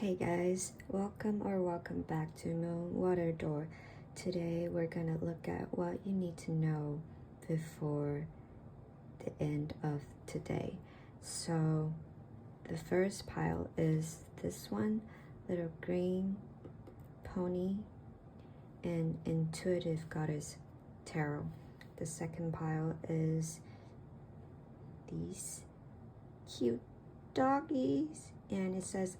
Hey guys, welcome back to Moon Water Door. Today we're gonna look at what you need to know before the end of today. So the first pile is this one, Little Green Pony and Intuitive Goddess Tarot. The second pile is these cute doggies, and it says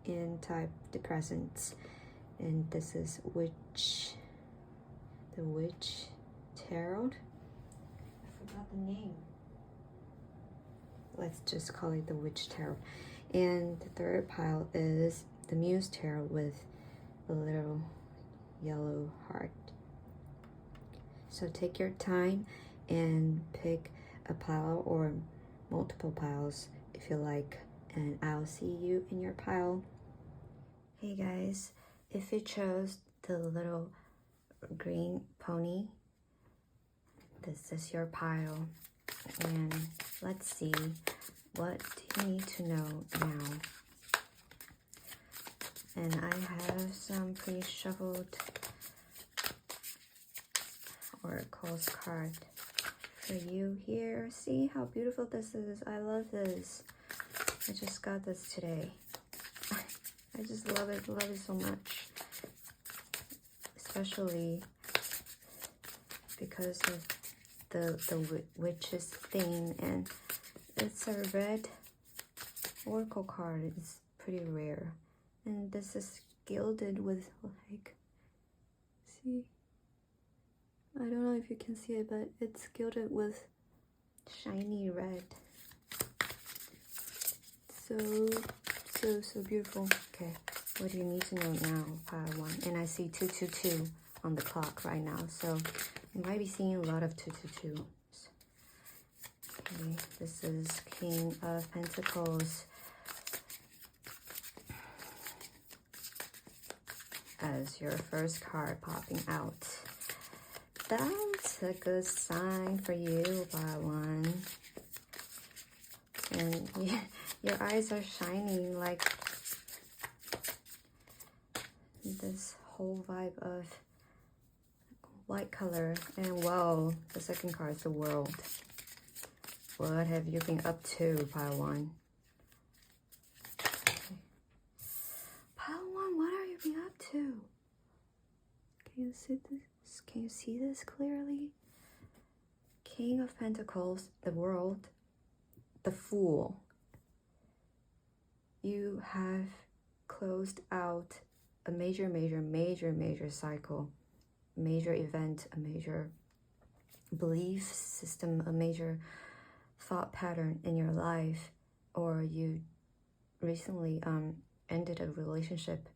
Anti-Depressants, and this is the Witch Tarot. I forgot the name. Let's just call it the Witch Tarot. And the third pile is the Muse Tarot with a little yellow heart. So take your time and pick a pile or multiple piles if you like, and I'll see you in your pile. Hey guys, if you chose the Little Green Pony, this is your pile, and let's see, what do you need to know now? And I have some pre-shuffled oracles card for you here. See how beautiful this is. I love this. I just got this today. I just love it so much, especially because of the witch's theme, and it's a red oracle card. It's pretty rare, and this is gilded with, like, see, I don't know if you can see it, but it's gilded with shiny red. So beautiful. Okay, what do you need to know now? Pile one. And I see 222 on the clock right now, so you might be seeing a lot of 222s. Okay, this is King of Pentacles as your first card popping out. That's a good sign for you, pile one. And yeah, your eyes are shining, like this whole vibe of white color. And wow, the second card is the World. What have you been up to, pile one? Okay. Pile one, what are you been up to? Can you see this? Can you see this clearly? King of Pentacles, the World, the Fool. You have closed out a major cycle, major event, a major belief system, a major thought pattern in your life, or you recently ended a relationship,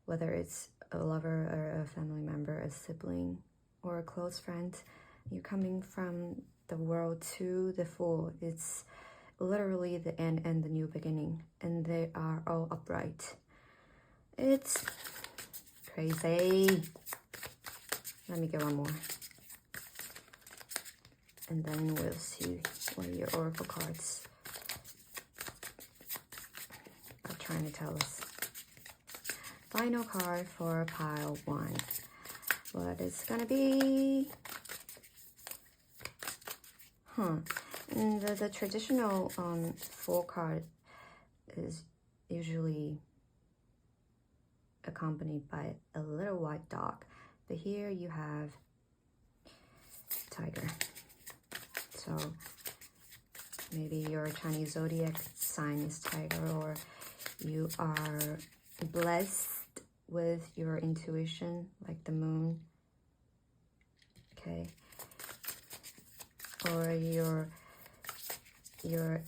whether it's a lover or a family member, a sibling, or a close friend. You're coming from the World to the Fool. It's literally the end and the new beginning, and they are all upright. It's crazy. Let me get one more, and then we'll see what your oracle cards are trying to tell us. Final card for pile one. What it's gonna be? And the traditional Fool card is usually accompanied by a little white dog, but here you have tiger. So maybe your Chinese zodiac sign is tiger, or you are blessed with your intuition, like the moon. Okay. Or your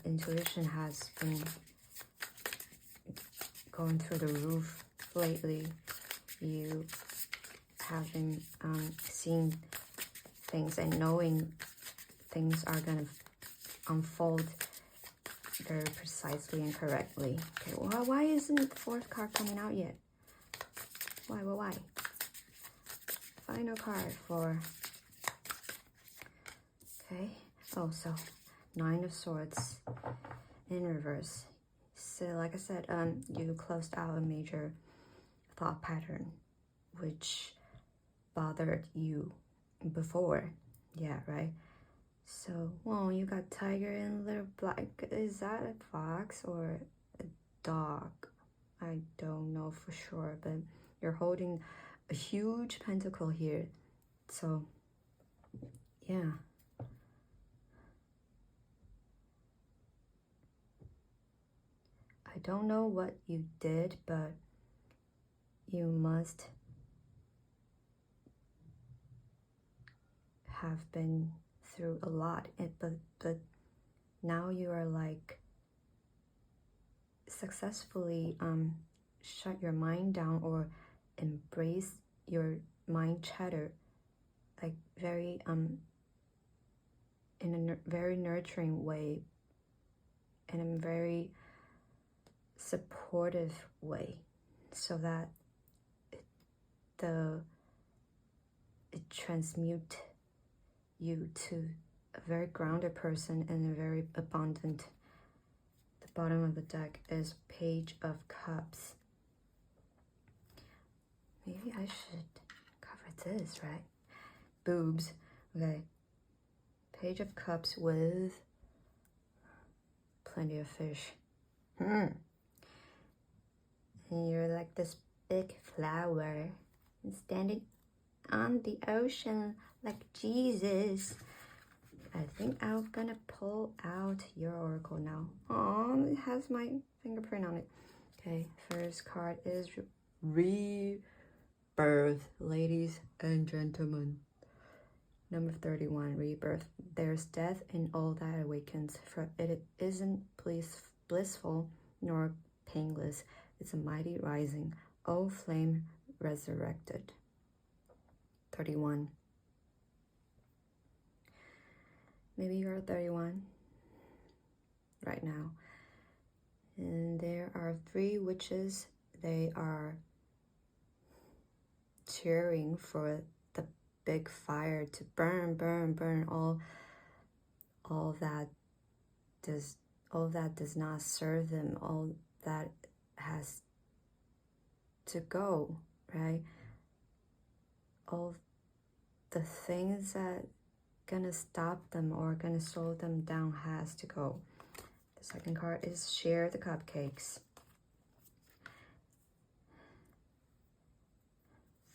intuition has been going through the roof lately. You have been seeing things and knowing things are gonna unfold very precisely and correctly. Okay, well, why isn't the fourth card coming out yet? Why? Final card for, okay, oh, so 9 of Swords in reverse, So like I said, you closed out a major thought pattern which bothered you before. Yeah, right? So, well, you got tiger and little black. Is that a fox or a dog? I don't know for sure, but you're holding a huge pentacle here. So, yeah. I don't know what you did, but you must have been through a lot. But now you are like successfully shut your mind down or embrace your mind chatter, like very in a very nurturing way, in a very supportive way, so that it transmute you to a very grounded person and a very abundant. The bottom of the deck is Page of Cups. Maybe I should cover this, right? Boobs. Okay. Page of Cups with plenty of fish. And you're like this big flower standing on the ocean like Jesus. I think I'm gonna pull out your oracle now. Oh, it has my fingerprint on it. Okay, first card is Rebirth, ladies and gentlemen. Number 31, Rebirth. There's death in all that awakens, for it isn't blissful nor painless. It's a mighty rising, all flame resurrected. 31. Maybe you're 31 right now. And there are 3 witches. They are cheering for the big fire to burn, burn, burn all that does not serve them, all that has to go, right? All the things that gonna stop them or gonna slow them down has to go. The second card is Share the Cupcakes.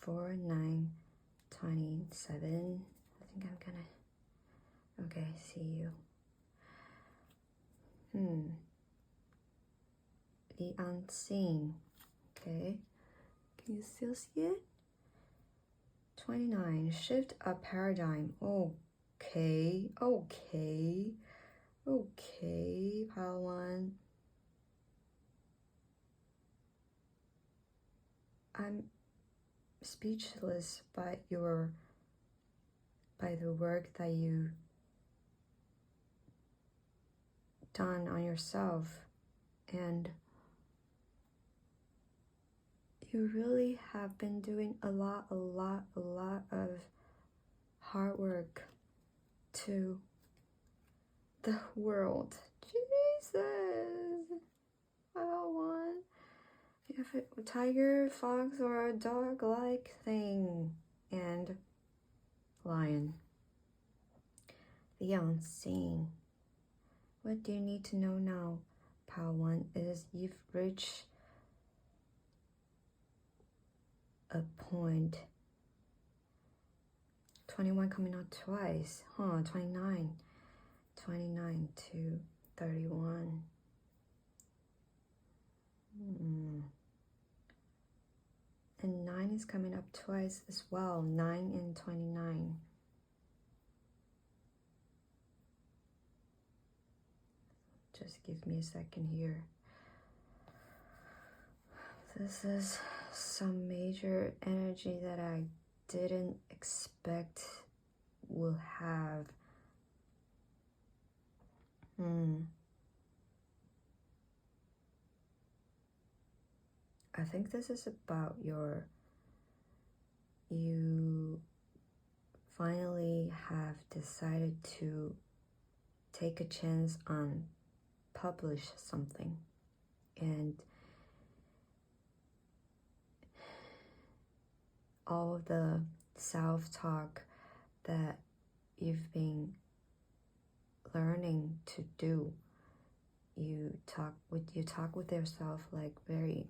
4, 9, 27. I think I'm gonna, okay, see you. The Unseen. Okay, can you still see it? 29, Shift a Paradigm. Okay, pile 1. I'm speechless by the work that you done on yourself, and you really have been doing a lot of hard work to the world. Jesus. Pile 1. You have a tiger, fox, or a dog-like thing. And lion. The Unseen. What do you need to know now? Pile 1 is you've reached a point. 21 coming out twice. 29. 29 to 31. And 9 is coming up twice as well. 9 and 29. Just give me a second here. This is some major energy that I didn't expect will have. I think this is about you finally have decided to take a chance on publish something. and all the self-talk that you've been learning to do. You talk with yourself like a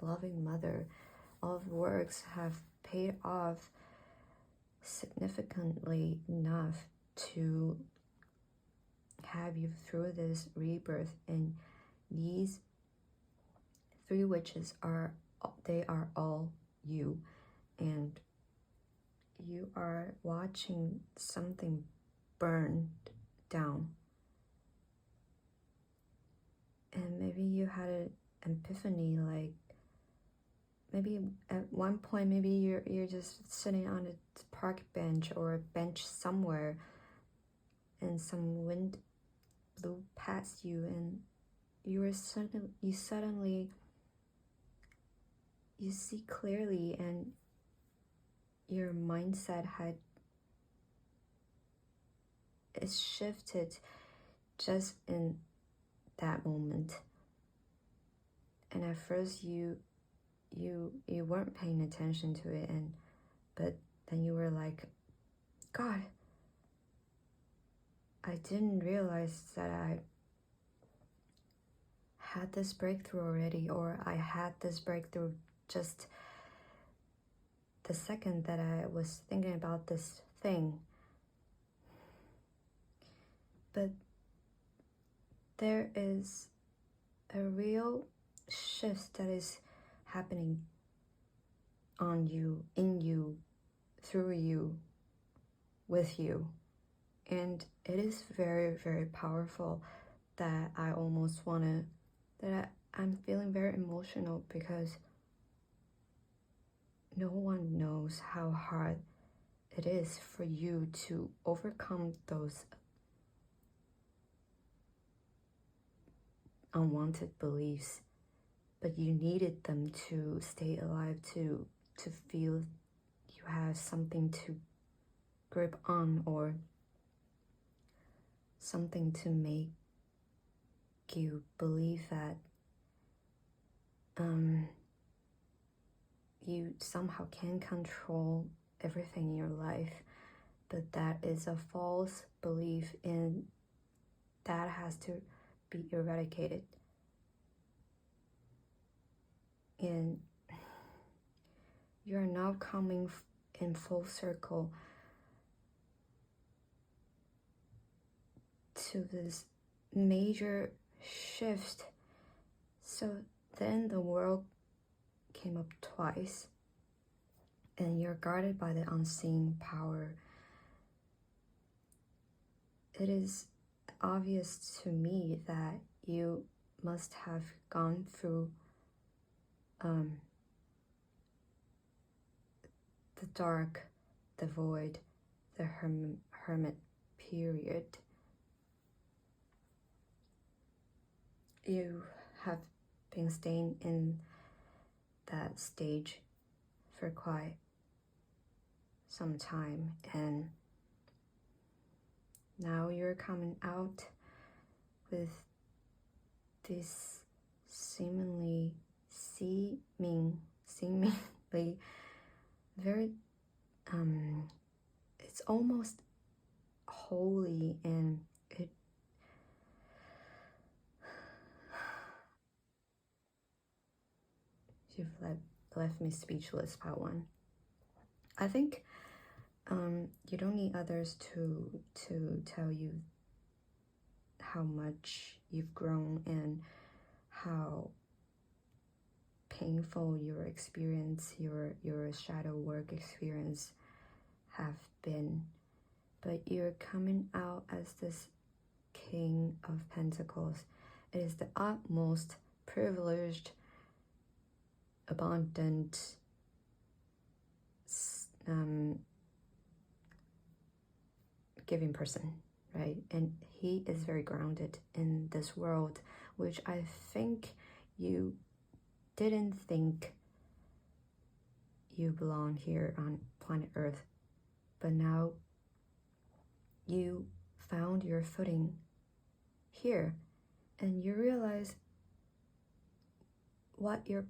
loving mother. All of works have paid off significantly enough to have you through this rebirth, and these 3 witches are all you, and you are watching something burn down. And maybe you had an epiphany, like maybe at one point, maybe you're just sitting on a park bench or a bench somewhere, and some wind blew past you, and you suddenly see clearly, and your mindset is shifted just in that moment. And at first you weren't paying attention to it, but then you were like, God, I didn't realize that I had this breakthrough already, or I had this breakthrough just the second that I was thinking about this thing. But there is a real shift that is happening on you, in you, through you, with you. And it is very, very powerful that I'm feeling very emotional, because no one knows how hard it is for you to overcome those unwanted beliefs, but you needed them to stay alive, to feel you have something to grip on, or something to make you believe that you somehow can control everything in your life. But that is a false belief, and that has to be eradicated. And you're now coming in full circle to this major shift. So then the world came up twice, and you're guarded by the unseen power. It is obvious to me that you must have gone through the dark, the void, the hermit period. You have been staying in that stage for quite some time, and now you're coming out with this seemingly very it's almost holy, and you've left me speechless, part 1. I think you don't need others to tell you how much you've grown and how painful your experience, your shadow work experience have been. But you're coming out as this King of Pentacles. It is the utmost privileged, abundant, giving person, right? And he is very grounded in this world, which I think you didn't think you belong here on planet Earth, but now you found your footing here, and you realize what your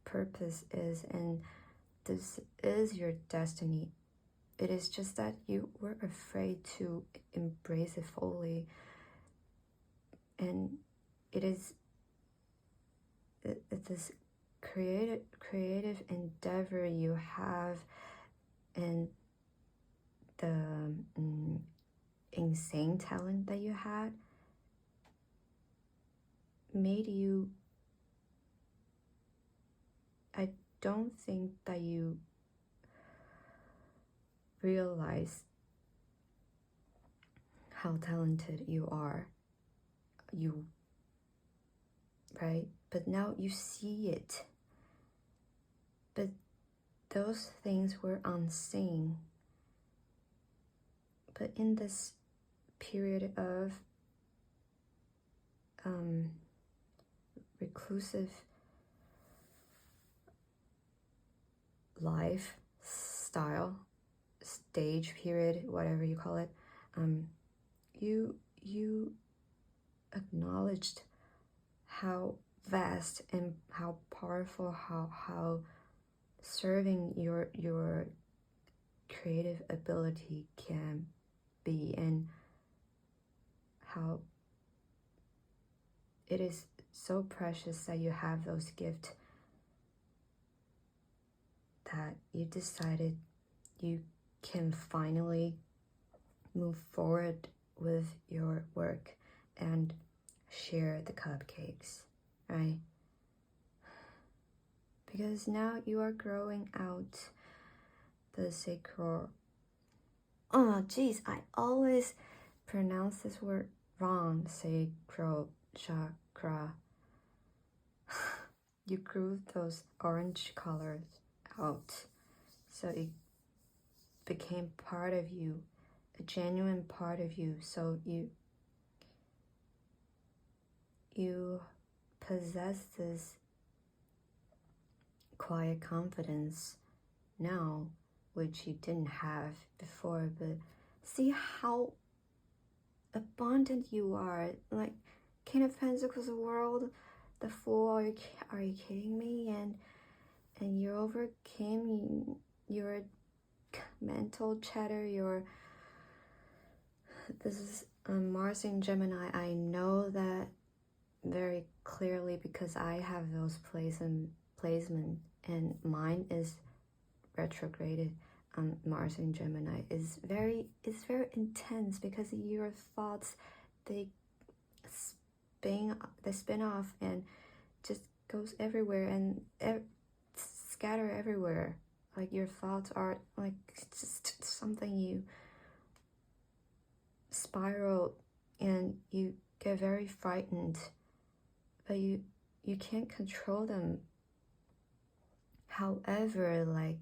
purpose is, and this is your destiny. It is just that you were afraid to embrace it fully, and it's this creative endeavor you have, and the insane talent that you had made you, I don't think that you realize how talented you are, right? But now you see it. But those things were unseen. But in this period of reclusive lifestyle, stage period, whatever you call it, you acknowledged how vast and how powerful, how serving your creative ability can be, and how it is so precious that you have those gifts, that you decided you can finally move forward with your work and share the cupcakes, right? Because now you are growing out the sacral. Oh geez, I always pronounce this word wrong. Sacral chakra. You grew those orange colors out, so it became part of you, a genuine part of you. So you possess this quiet confidence now, which you didn't have before. But see how abundant you are. Like King of Pentacles world, the Fool. Are you kidding me? And you overcame your mental chatter. This is Mars in Gemini. I know that very clearly because I have those placement, and mine is retrograded. Mars in Gemini is very intense, because your thoughts, they spin off and just goes everywhere and scatter everywhere. Like your thoughts are like just something, you spiral and you get very frightened, but you can't control them. However, like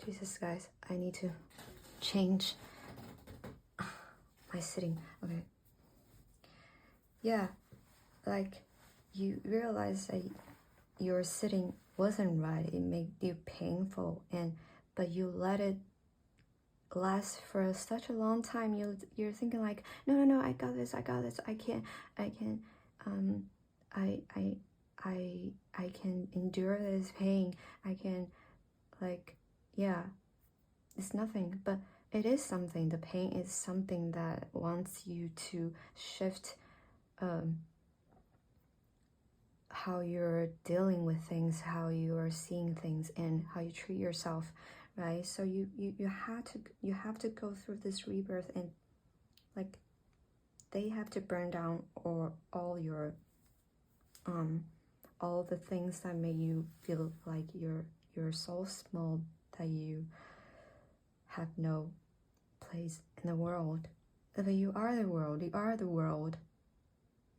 Jesus guys, I need to change my sitting. Okay. Yeah, like you realize that your sitting wasn't right. It made you painful, but you let it last for such a long time. You're thinking like, no, I got this. I can endure this pain. I can, like, yeah, it's nothing, but it is something. The pain is something that wants you to shift how you're dealing with things, how you are seeing things, and how you treat yourself, right? So you have to go through this rebirth, and like they have to burn down all your all the things that make you feel like you're so small that you have no place in the world. But you are the world. You are the world.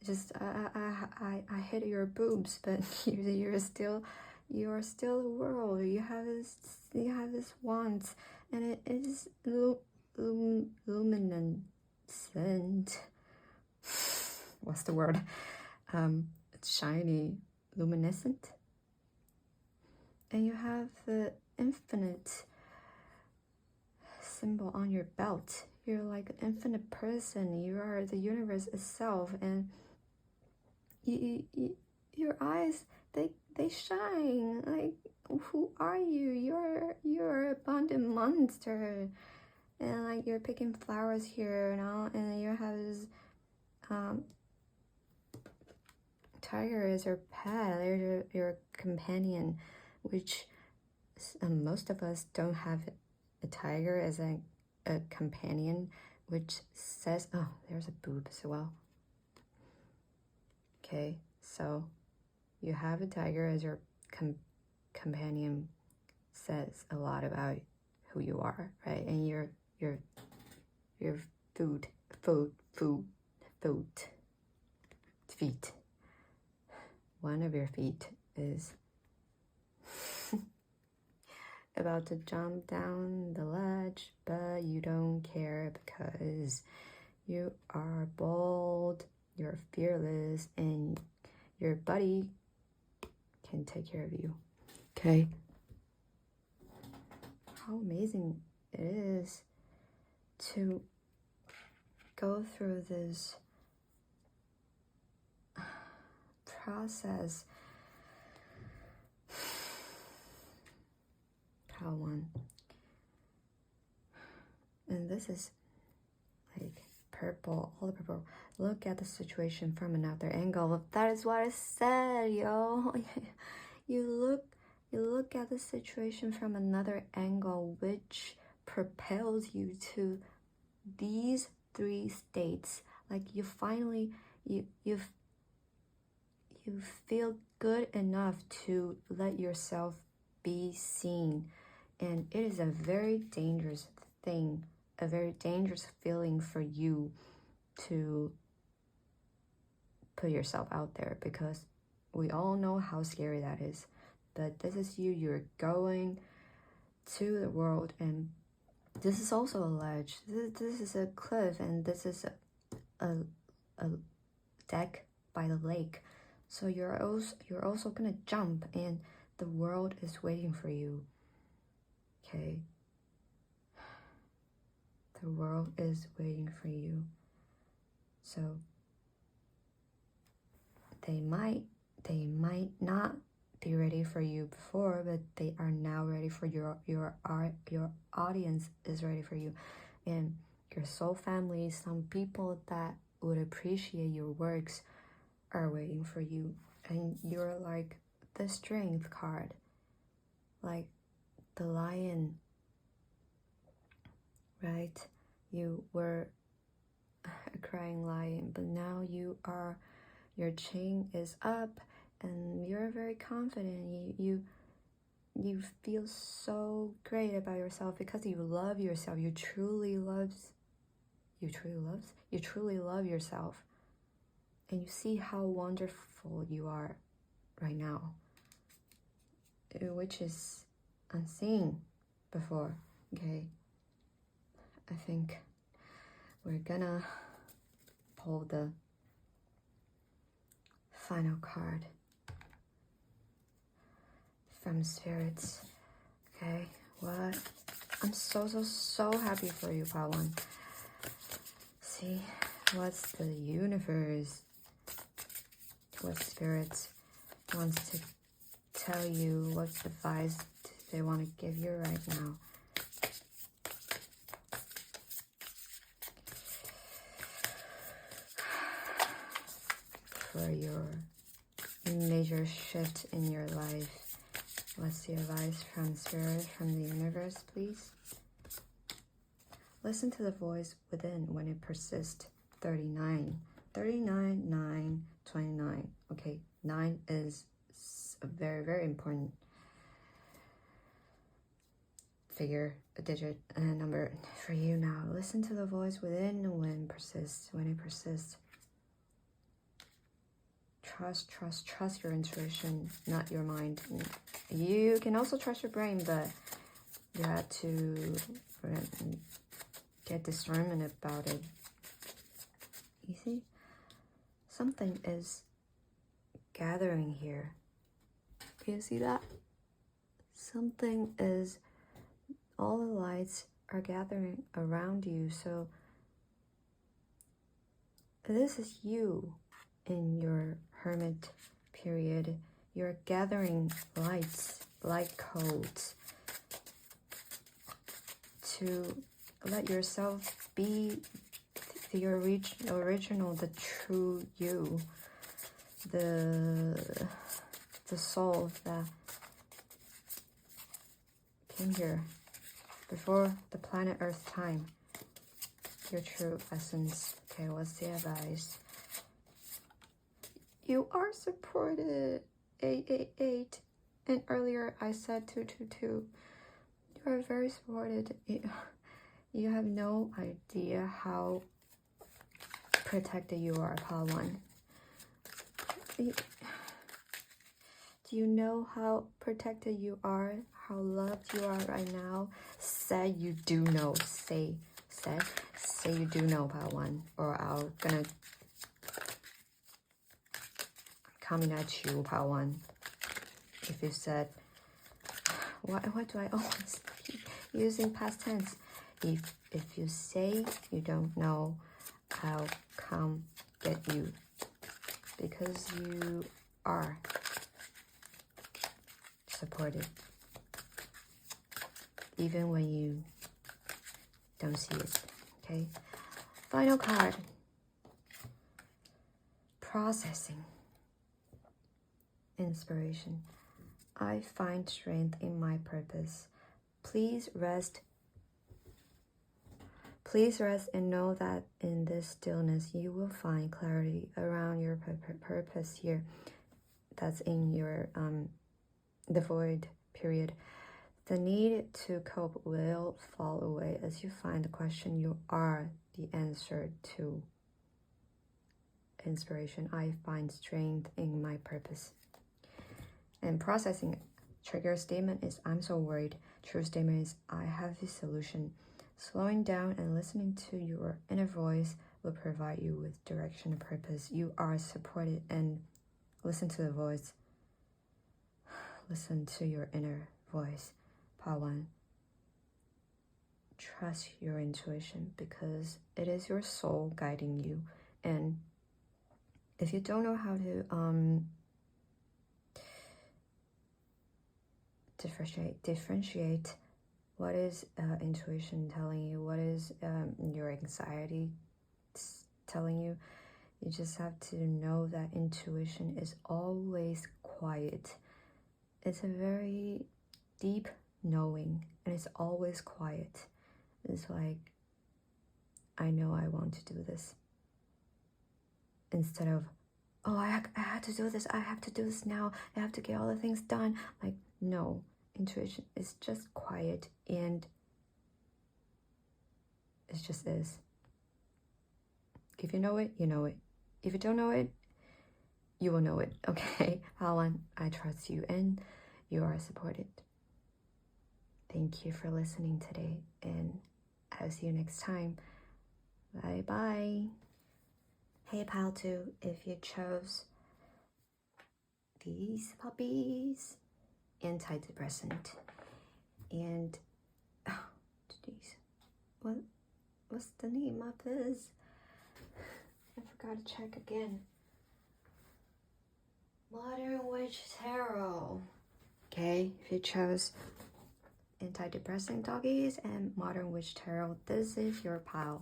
Just I hit your boobs, but you are still the world. You have this want, and it is luminescent. What's the word? It's shiny, luminescent. And you have the infinite symbol on your belt. you're like an infinite person. You are the universe itself, and your eyes, they shine. Like, who are you? You're an abundant monster, and like you're picking flowers here, and you have this tiger as your pet, your companion, which most of us don't have a tiger as a companion, which says, oh, there's a boob as well. Okay, so you have a tiger as your companion, says a lot about who you are, right? And your feet. One of your feet is about to jump down the ledge, but you don't care because you are bold, you're fearless, and your buddy can take care of you. Okay? How amazing it is to go through this process. Pile 1. And this is like purple, all the purple. Look at the situation from another angle. That is what I said, yo. You look at the situation from another angle, which propels you to these 3 states. Like you finally you feel good enough to let yourself be seen, and it is a very dangerous thing, a very dangerous feeling for you to put yourself out there, because we all know how scary that is. But this is you're going to the world, and this is also a ledge, this is a cliff, and this is a deck by the lake. So you're also gonna jump, and the world is waiting for you. Okay? The world is waiting for you. So they might not be ready for you before, but they are now ready for your audience is ready for you, and your soul family, some people that would appreciate your works are waiting for you. And you're like the strength card, like the lion, right? You were a crying lion, but now your chain is up, and you're very confident. You feel so great about yourself because you love yourself. You truly love yourself, and you see how wonderful you are right now, which is unseen before. Okay, I think we're gonna pull the final card from spirits. Okay, what? I'm so happy for you, Pile 1. See, what's the universe, what spirits wants to tell you, what advice they want to give you right now. For your major shift in your life. What's the advice from spirit, from the universe, please? Listen to the voice within when it persists. 39, 9, 29. Okay, 9 is a very, very important figure, a digit, and a number for you now. Listen to the voice within when it persists. Trust your intuition, not your mind. You can also trust your brain, but you have to get discernment about it. You see, something is gathering here. Can you see that? Something is, all the lights are gathering around you. So this is you in your hermit period. You're gathering lights, light codes, to let yourself be the original, the true you, the soul that came here before the planet Earth time, your true essence. Okay, what's the advice? You are supported. 888. And earlier I said 222. You are very supported. You have no idea how protected you are, Pile 1. Do you know how protected you are? How loved you are right now? Say you do know. Say you do know, Pile 1. Or I'm gonna coming at you, Pile 1. If you said, why do I always keep using past tense? If you say you don't know, I'll come get you. Because you are supported. Even when you don't see it. Okay? Final card. Processing. Inspiration. I find strength in my purpose. Please rest and know that in this stillness you will find clarity around your purpose here. That's in your the void period. The need to cope will fall away as you find the question. You are the answer to inspiration. I find strength in my purpose. And processing trigger statement is I'm so worried. True statement is I have the solution. Slowing down and listening to your inner voice will provide you with direction and purpose. You are supported, and listen to the voice. Listen to your inner voice. Part 1. Trust your intuition because it is your soul guiding you. And if you don't know how to differentiate what is intuition telling you, what is your anxiety telling you, you just have to know that intuition is always quiet. It's a very deep knowing, and it's always quiet. It's like, I know I want to do this, instead of, oh, I had to do this, I have to do this now, I have to get all the things done. Like, no, intuition is just quiet, and it just is. If you know it, you know it. If you don't know it, you will know it. Okay, Alan, I trust you, and you are supported. Thank you for listening today, and I'll see you next time. Bye bye. Hey, Pile 2, if you chose these puppies, Anti-Depressant, and oh, jeez, what's the name of this? I forgot to check again. Modern Witch Tarot. Okay, if you chose Anti-Depressant doggies and Modern Witch Tarot, this is your pile.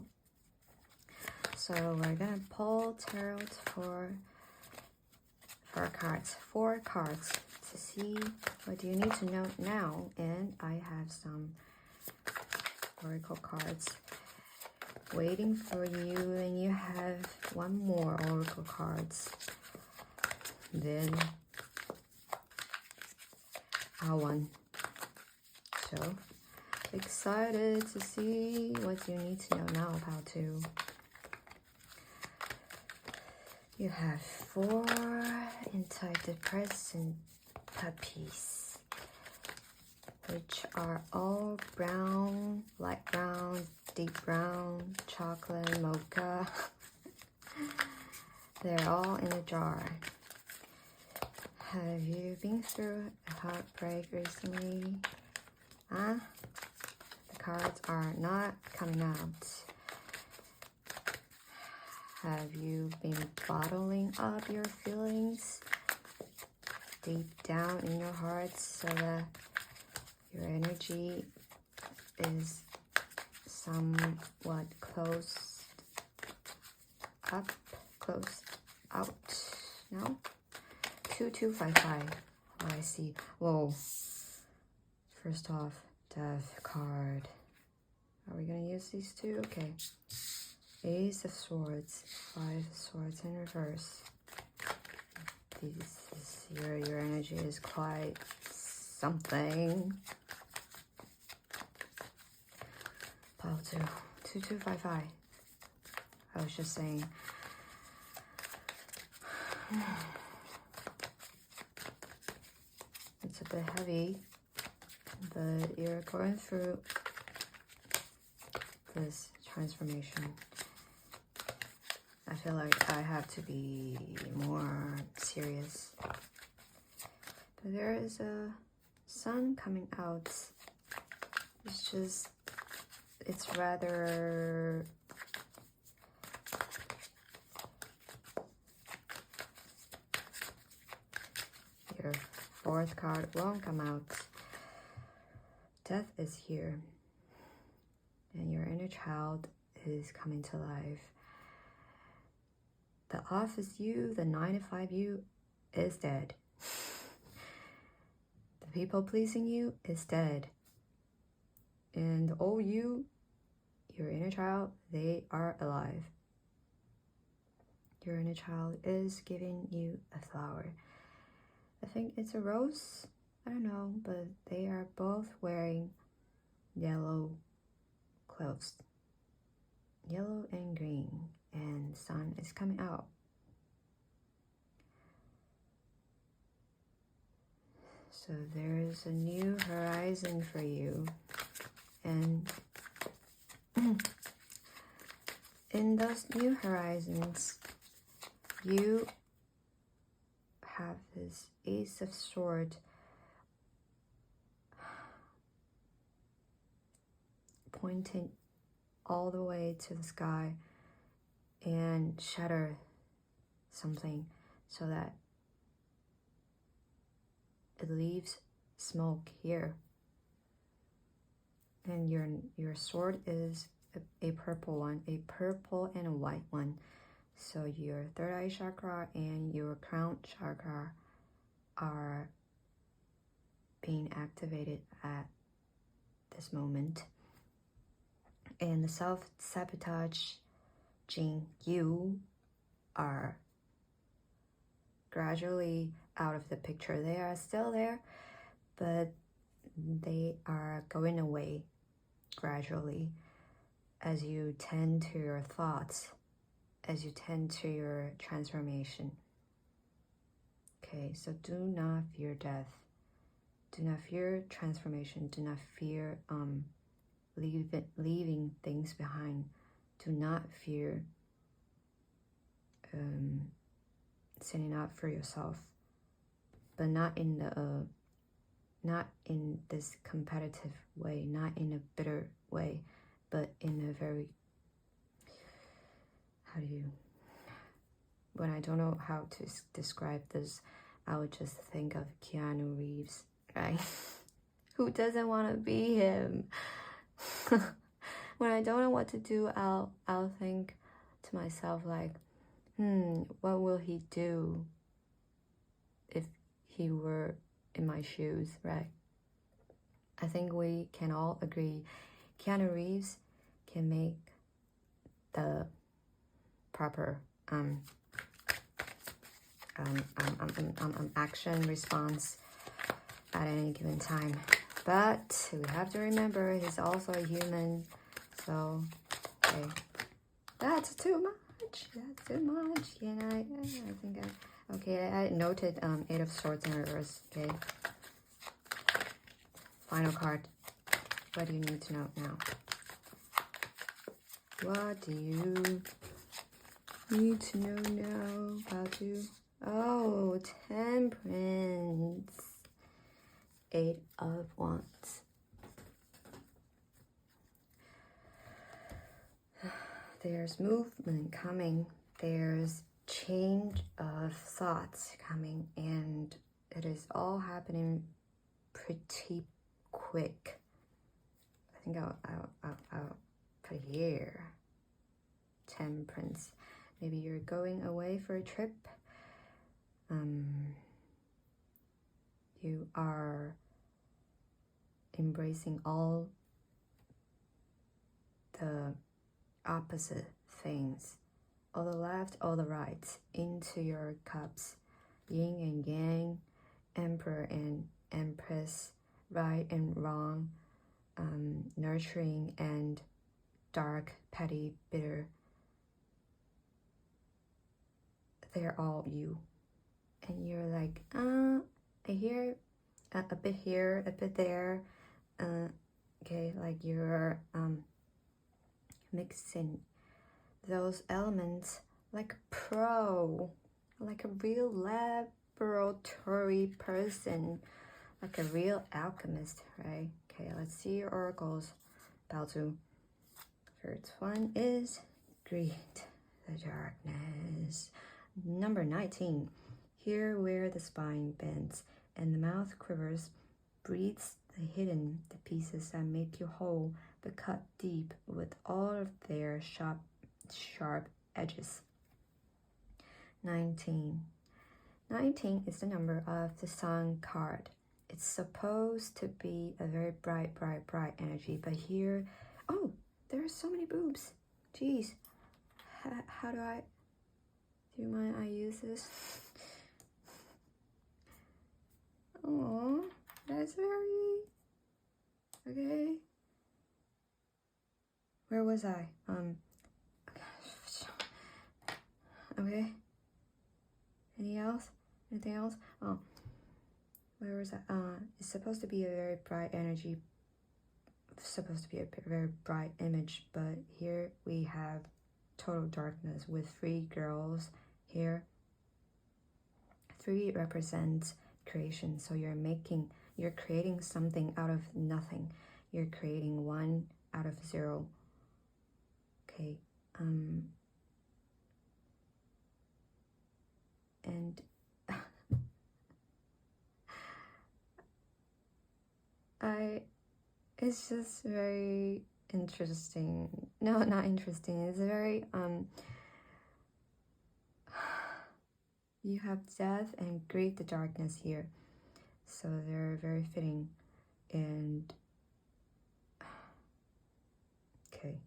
So we're gonna pull tarot for cards, 4 cards, to see what you need to know now. And I have some oracle cards waiting for you, and you have 1 more oracle cards. Then one. So excited to see what you need to know now about 2. You have 4 antidepressant puppies, which are all brown, light brown, deep brown, chocolate, mocha. They're all in a jar. Have you been through a heartbreak recently? Huh? The cards are not coming out. Have you been bottling up your feelings deep down in your heart so that your energy is somewhat closed up, closed out? No? 2255. Oh, I see. Whoa. First off, Death card. Are we gonna use these two? Okay. Ace of Swords, 5 of Swords in reverse. Your energy is quite something. Pile 2, 2255. I was just saying. It's a bit heavy, but you're going through this transformation. I feel like I have to be more serious. But there is a sun coming out. It's rather your fourth card won't come out. Death is here. And your inner child is coming to life. The office you, the 9 to 5 you, is dead. The people pleasing you is dead. And the old you, your inner child, they are alive. Your inner child is giving you a flower. I think it's a rose. I don't know, but they are both wearing yellow clothes. Yellow and green. And sun is coming out. So there is a new horizon for you. And in those new horizons, you have this Ace of Swords pointing all the way to the sky and shatter something so that it leaves smoke here. And your sword is a purple one, a purple and a white one. So your third eye chakra and your crown chakra are being activated at this moment. And the self-sabotage you are gradually out of the picture. They are still there, but they are going away gradually as you tend to your thoughts, as you tend to your transformation. Okay, so do not fear death. Do not fear transformation. Do not fear leaving things behind. Do not fear standing up for yourself, but not in this competitive way, not in a bitter way, but in a very, when I don't know how to describe this, I would just think of Keanu Reeves, right? Who doesn't want to be him? When I don't know what to do, I'll think to myself like, what will he do if he were in my shoes, right? I think we can all agree Keanu Reeves can make the proper action response at any given time. But we have to remember he's also a human. So, okay, that's too much. That's too much. And I think I noted 8 of Swords in reverse. Okay. Final card. What do you need to know now? What do you need to know now about you? Oh, Temperance. 8 of Wands. There's movement coming. There's change of thoughts coming, and it is all happening pretty quick. I think I'll put here Temperance. Maybe you're going away for a trip. You are embracing all the opposite things, all the left, all the right, into your cups. Yin and yang, Emperor and Empress, right and wrong, nurturing and dark, petty, bitter. They're all you. And you're like, I hear a bit here, a bit there. Okay, like you're mixing those elements like a pro, like a real laboratory person, like a real alchemist, right? Okay, let's see your oracles. About to. First one is greet the darkness. Number 19. Here where the spine bends and the mouth quivers, breathes the hidden, the pieces that make you whole, but cut deep with all of their sharp edges. 19. 19 is the number of the Sun card. It's supposed to be a very bright energy, but here, oh, there are so many boobs. Jeez, how do you mind I use this? Oh, that's very, okay. Where was I? Okay. Anything else? Oh, where was I? It's supposed to be a very bright energy, supposed to be a very bright image, but here we have total darkness with 3 girls here. 3 represents creation, so you're creating something out of nothing. You're creating 1 out of 0. Okay, and it's just very interesting. No, not interesting. It's very you have death and great the darkness here, so they're very fitting. And okay,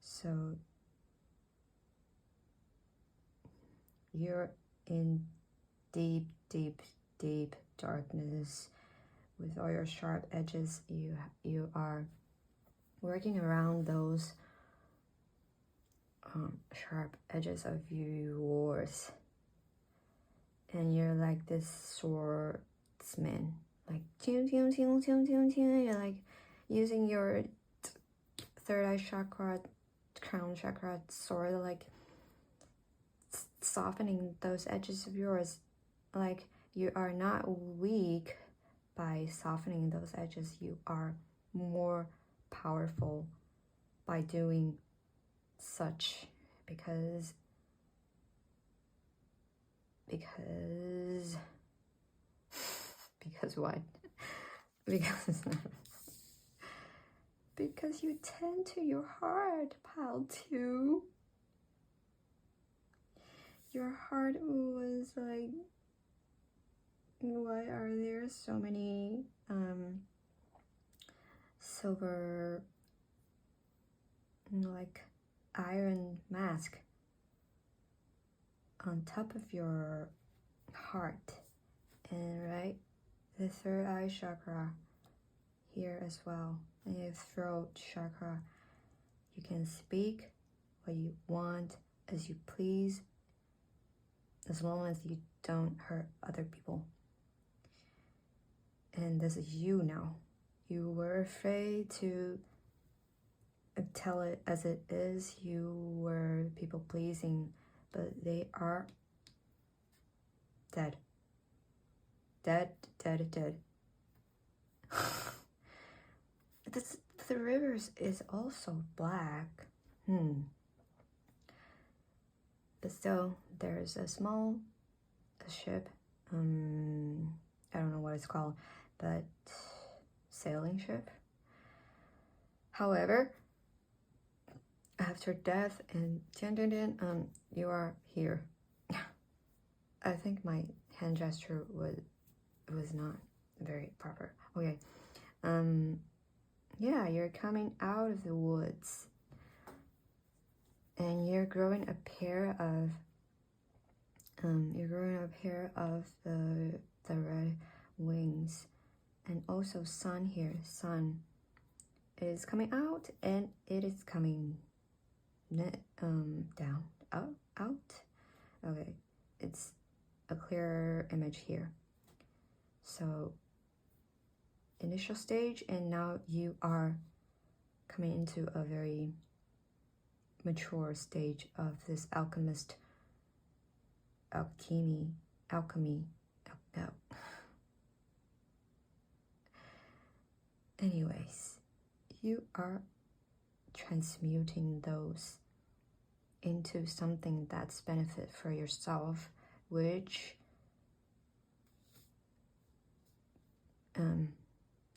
so you're in deep darkness with all your sharp edges. You are working around those sharp edges of yours, and you're like this swordsman, like you're like using your third eye chakra, crown chakra sword, like softening those edges of yours. Like you are not weak by softening those edges. You are more powerful by doing such, because what? Because you tend to your heart, pile 2. Your heart was like, why are there so many silver, like iron mask on top of your heart? And right, the third eye chakra here as well, and your throat chakra. You can speak what you want as you please, as long as you don't hurt other people. And this is you now. You were afraid to tell it as it is. You were people pleasing, but they are dead. Dead. That's the rivers is also black. But still, there's a small ship. I don't know what it's called, but sailing ship. However, after death and you are here. I think my hand gesture was not very proper. Okay. Yeah, you're coming out of the woods. And you're growing a pair of the red wings. And also sun here. Sun is coming out and it is coming down. Out. Okay. It's a clearer image here. So initial stage, and now you are coming into a very mature stage of this alchemy. Anyways, you are transmuting those into something that's benefit for yourself, which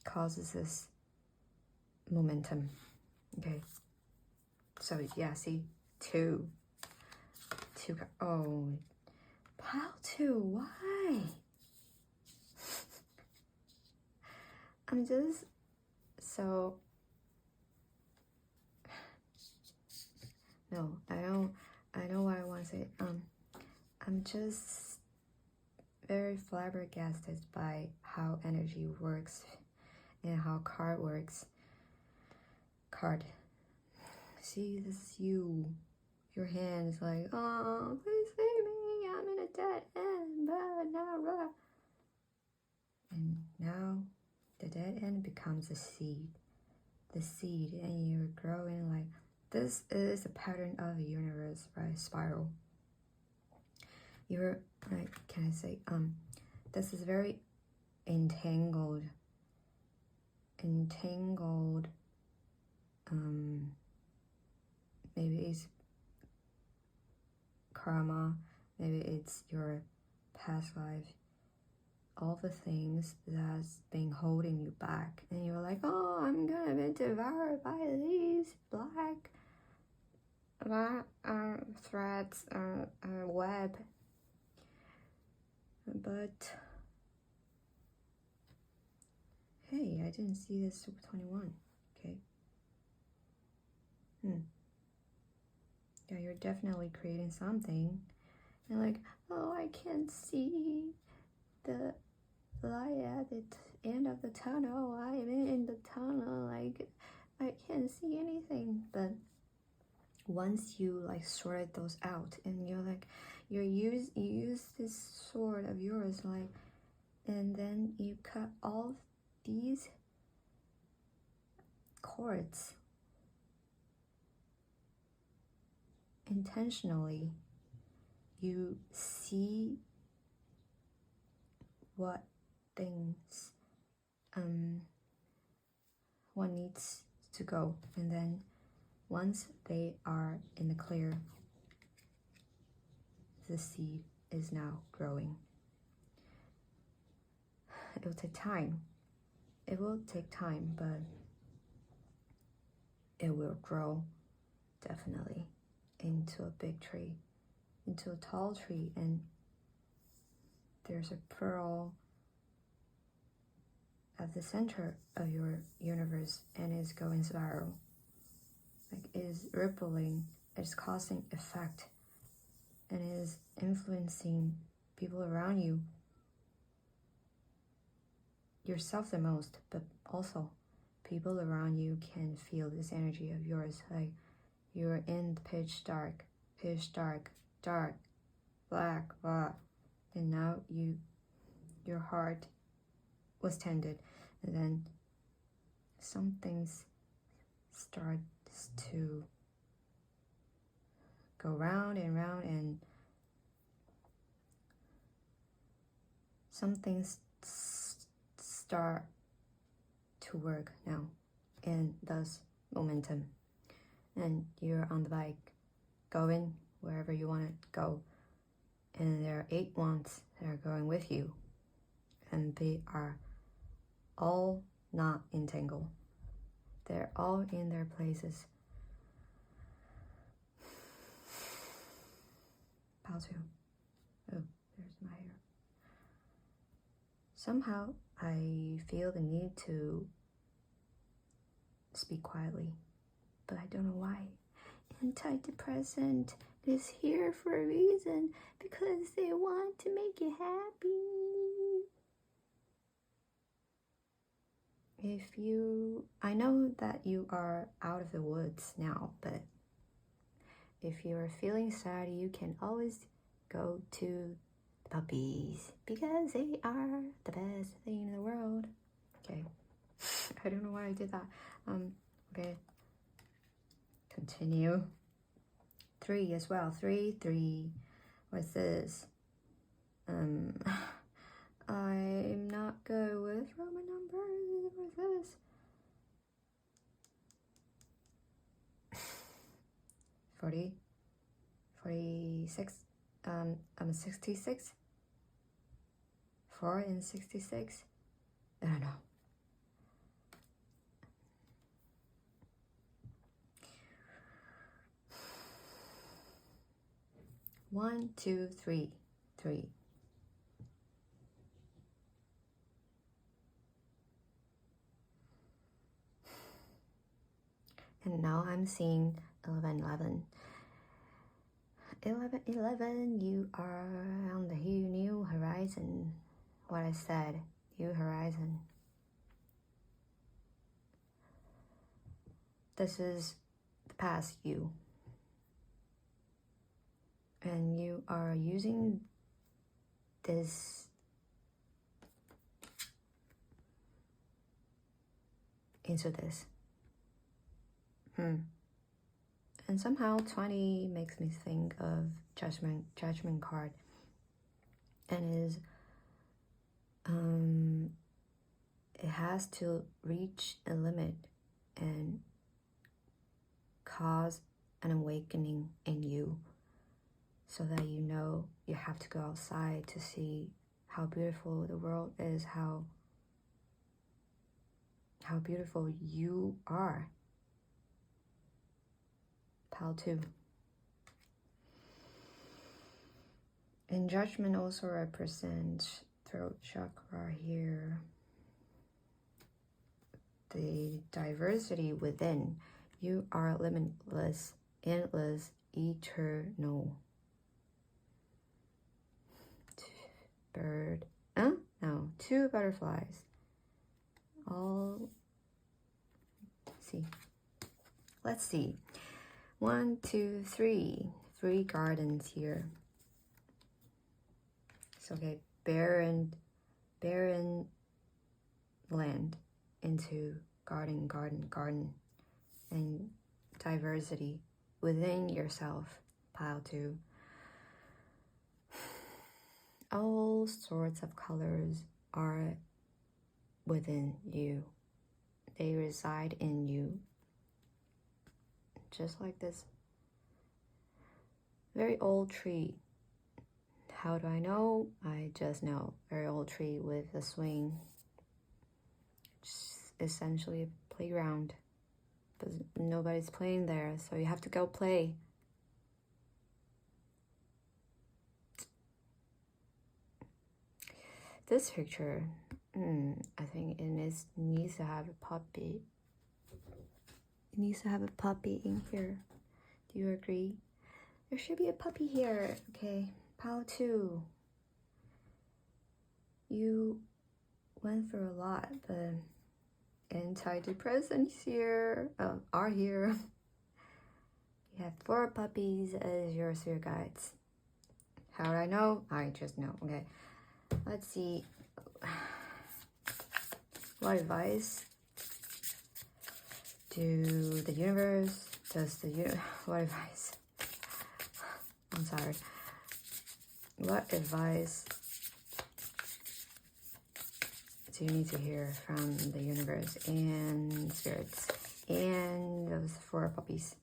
causes this momentum. Okay, so yeah, see, two, oh, pile two, why? I'm just so, no, I know what I want to say. I'm just very flabbergasted by how energy works and how card works. See, this is you. Your hand is like, oh, please save me. I'm in a dead end. But now, and now the dead end becomes a seed. The seed, and you're growing like this is a pattern of the universe, right? Spiral. You're like, can I say, this is very entangled, maybe it's karma, maybe it's your past life, all the things that's been holding you back, and you're like, oh, I'm gonna be devoured by these black threads, web, but hey, I didn't see this Super 21. Okay. Yeah, you're definitely creating something. And like, oh, I can't see the light at the end of the tunnel. I'm in the tunnel. Like, I can't see anything. But once you like sorted those out, and you're like, you use this sword of yours, like, and then you cut all these cords intentionally. You see what things one needs to go, and then once they are in the clear, the seed is now growing. It will take time. It will take time, but it will grow definitely into a big tree, into a tall tree, and there's a pearl at the center of your universe, and it's going spiral. Like, it is rippling, it's causing effect, and it is influencing people around you, yourself the most, but also people around you can feel this energy of yours. Like, you're in the pitch dark, black, and now your heart was tended, and then some things starts to go round and round, and some things start to work now and thus momentum. And you're on the bike going wherever you want to go, and there are 8 wands that are going with you, and they are all not entangled. They're all in their places. Pile 2. Oh, there's my hair. Somehow I feel the need to speak quietly, but I don't know why. Anti-depressant is here for a reason, because they want to make you happy. I know that you are out of the woods now, but if you're feeling sad, you can always go to the puppies, because they are the best thing in the world. Okay. I don't know why I did that. Okay. Continue. 3 as well. 3. What's this? I'm not good with Roman numbers. What's this? 40, 46, 66, 4 and 66. I don't know. One, 2, 3. And now I'm seeing 11. 11, you are on the new horizon. What I said, new horizon. This is the past you. And you are using this into this. And somehow 20 makes me think of judgment card, and it has to reach a limit and cause an awakening in you, so that you know you have to go outside to see how beautiful the world is, how beautiful you are. Pile 2. And judgment also represents throat chakra here. The diversity within. You are limitless, endless, eternal. Bird. No, 2 butterflies. Let's see. 1, 2, 3. 3 gardens here. So okay, barren land into garden, and diversity within yourself. Pile 2. All sorts of colors are within you. They reside in you. Just like this very old tree. How do I know? I just know. Very old tree with a swing. It's essentially a playground, but nobody's playing there, so you have to go play. This picture, I think it needs to have a puppy. It needs to have a puppy in here. Do you agree? There should be a puppy here. Okay, pile 2. You went through a lot, but antidepressants are here. You have 4 puppies as your spirit guides. How do I know? I just know. Okay, let's see. What advice do the universe, what advice? I'm sorry. What advice do you need to hear from the universe and spirits? and those 4 puppies.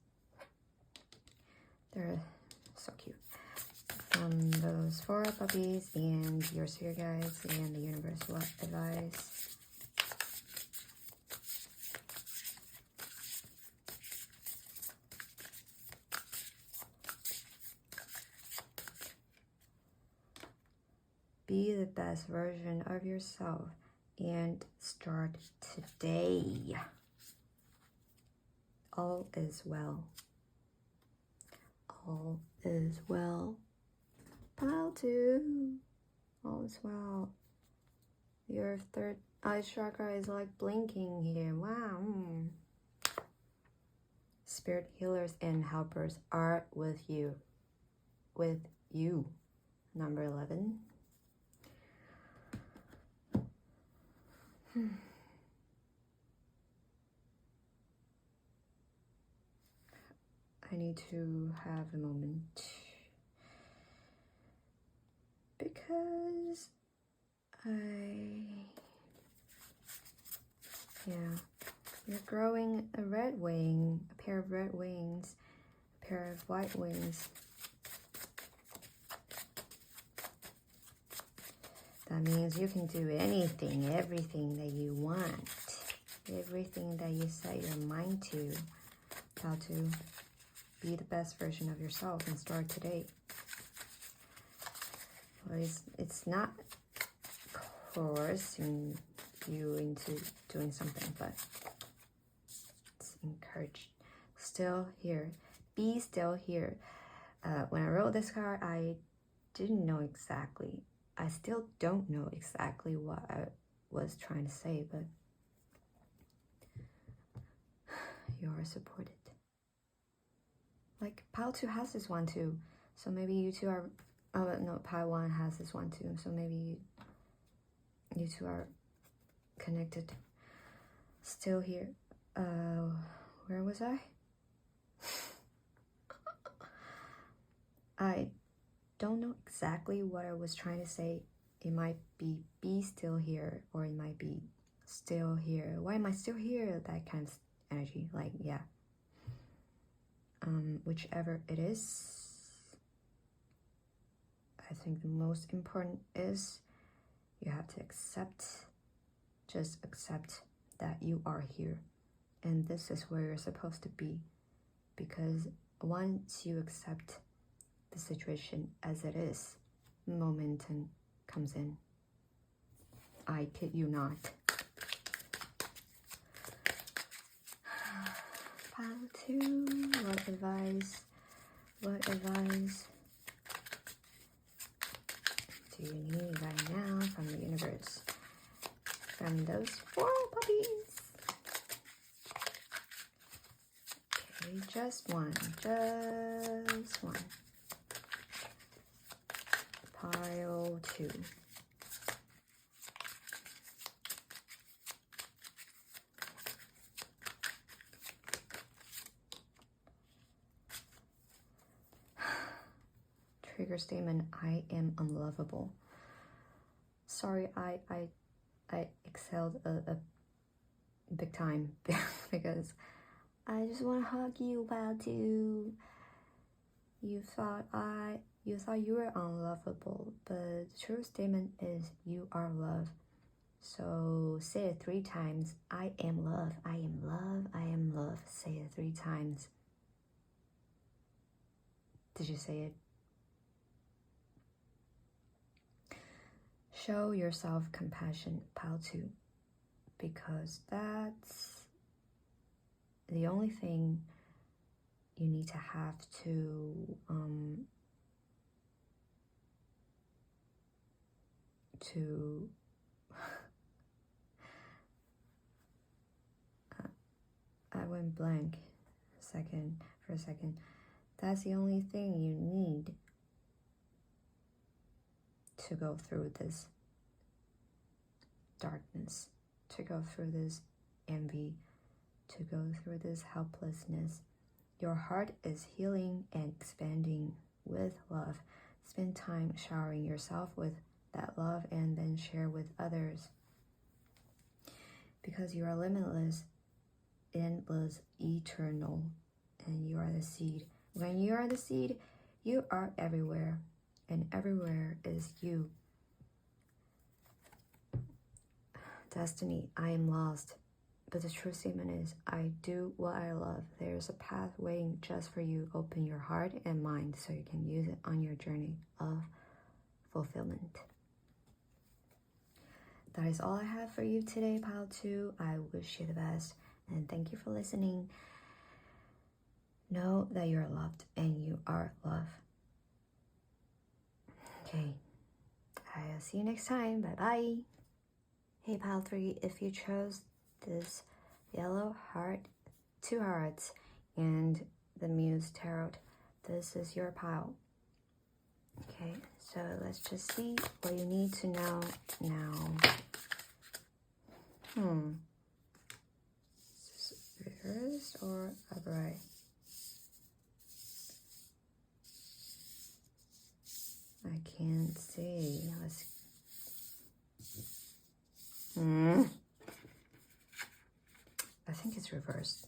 They're so cute. From those 4 puppies and your spirit guides and the universe, what advice? Be the best version of yourself and start today. All is well. All is well. Pile 2. All is well. Your third eye chakra is like blinking here. Wow. Spirit healers and helpers are with you. With you. Number 11. I need to have a moment because you're growing a red wing, a pair of red wings, a pair of white wings. That means you can do anything, everything that you want, everything that you set your mind to. How to be the best version of yourself and start today. Well, it's not coercing you into doing something, but it's encouraged. Still here. Be still here. When I wrote this card, I didn't know exactly. I still don't know exactly what I was trying to say, but you are supported. Like, pile 2 has this one too, so maybe you two are, oh no, pile 1 has this one too, so maybe you two are connected. Still here. Where was I? I don't know exactly what I was trying to say. It might be still here, or it might be still here. Why am I still here? That kind of energy, like, yeah. Whichever it is, I think the most important is you have to just accept that you are here. And this is where you're supposed to be. Because once you accept the situation as it is, momentum comes in. I kid you not. Pile 2, what advice do you need right now from the universe? From those 4 puppies. Okay, just one. Pile 2. Trigger statement, I am unlovable. Sorry, I excelled a big time because I just want to hug you about to. You thought you were unlovable, but the true statement is you are love. So say it 3 times. I am love, I am love, I am love. Say it 3 times. Did you say it? Show yourself compassion, pile 2, because that's the only thing you need to have to I went blank for a second. That's the only thing you need to go through this darkness, to go through this envy, to go through this helplessness. Your heart is healing and expanding with love. Spend time showering yourself with that love and then share with others. Because you are limitless endless, eternal, and you are the seed. When you are the seed, you are everywhere, and everywhere is you. Destiny, I am lost, but the true statement is, I do what I love. There's a path waiting just for you. Open your heart and mind so you can use it on your journey of fulfillment. That is all I have for you today, Pile 2. I wish you the best, and thank you for listening. Know that you're loved, and you are love. Okay, I'll see you next time. Bye-bye. Hey, Pile 3, if you chose this yellow heart, 2 hearts, and the Muse Tarot, this is your pile. Okay, so let's just see what you need to know now. Is this reversed or upright? I can't see. Let's I think it's reversed.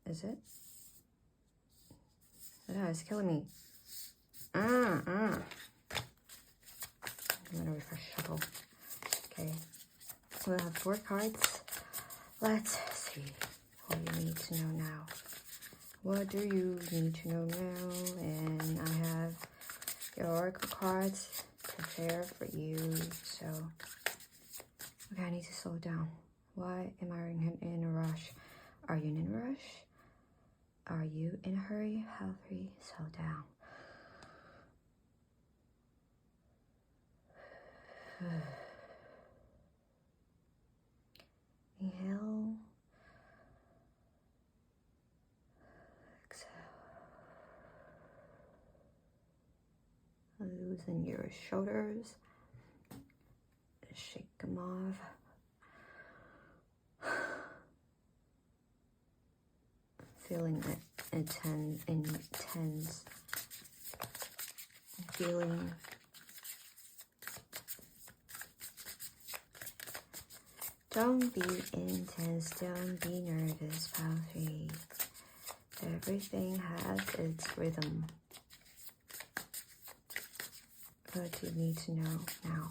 Is it? No, it's killing me. I'm gonna refresh shuffle. Okay. We'll have 4 cards. Let's see what you need to know now. What do you need to know now? And I have your oracle cards prepared for you. So, okay, I need to slow down. Why am I in a rush? Are you in a rush? Are you in a hurry? Hurry, slow down. Inhale. Exhale. Loosen your shoulders. Shake them off. Feeling intense feeling. Don't be intense, don't be nervous, Pile 3. Everything has its rhythm. What do you need to know now?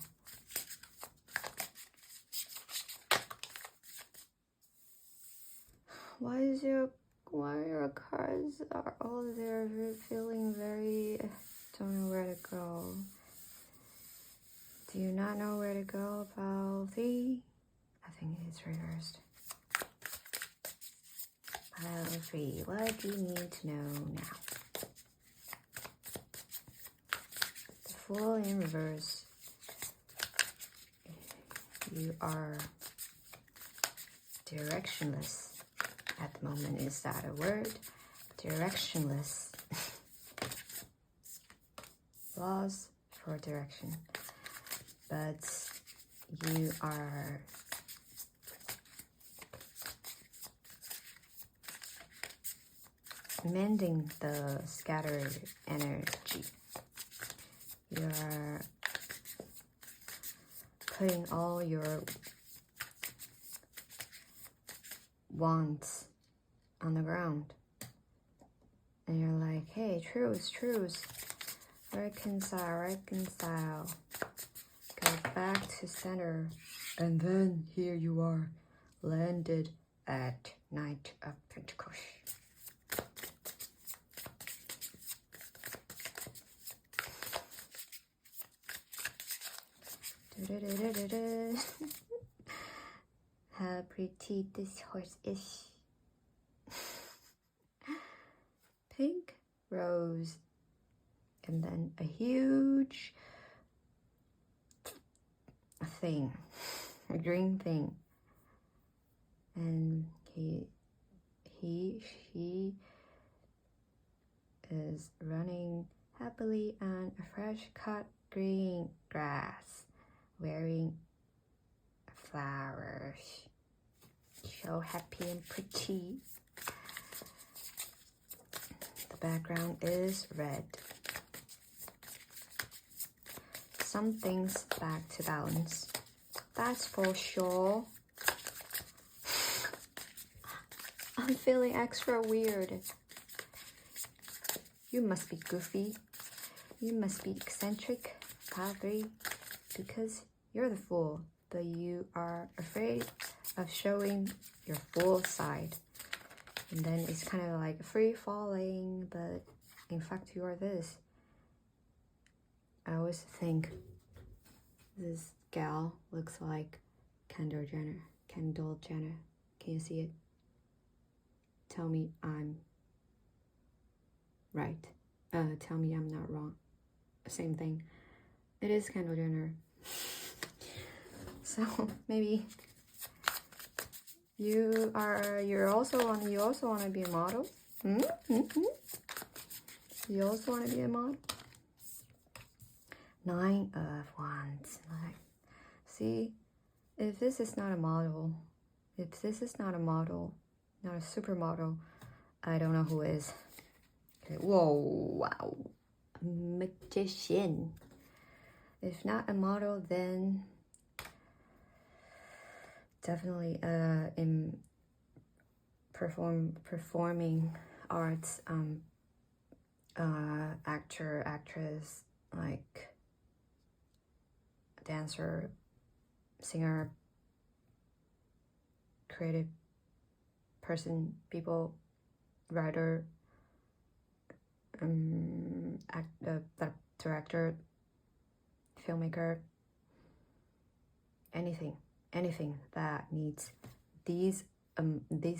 Why your cards are all there feeling very, don't know where to go. Do you not know where to go, Pile 3? I think it's reversed. Pile 3, what do you need to know now? The Fool in reverse. You are directionless. At the moment, is that a word? Directionless. Lost for direction. But you are mending the scattered energy. You are putting all your wants on the ground, and you're like, hey, truce, reconcile, go back to center. And then here you are, landed at Knight of Pentacles. How pretty this horse is. Pink rose, and then a huge thing, a green thing, and she is running happily on a fresh cut green grass, wearing flowers, so happy and pretty. Background is red. Something's back to balance. That's for sure. I'm feeling extra weird. You must be goofy. You must be eccentric, probably, because you're the fool, but you are afraid of showing your fool side. And then it's kind of like free falling, but in fact you are this. I always think this gal looks like Kendall Jenner. Kendall Jenner. Can you see it? Tell me I'm right. Tell me I'm not wrong. Same thing. It is Kendall Jenner. So maybe you also want to be a model. You also want to be a model. 9 of Wands. See, if this is not a model, not a supermodel, I don't know who is. Okay, whoa, wow. Magician. If not a model, then definitely in performing arts, actor, actress, like dancer, singer, creative person, people, writer, director, filmmaker, anything that needs this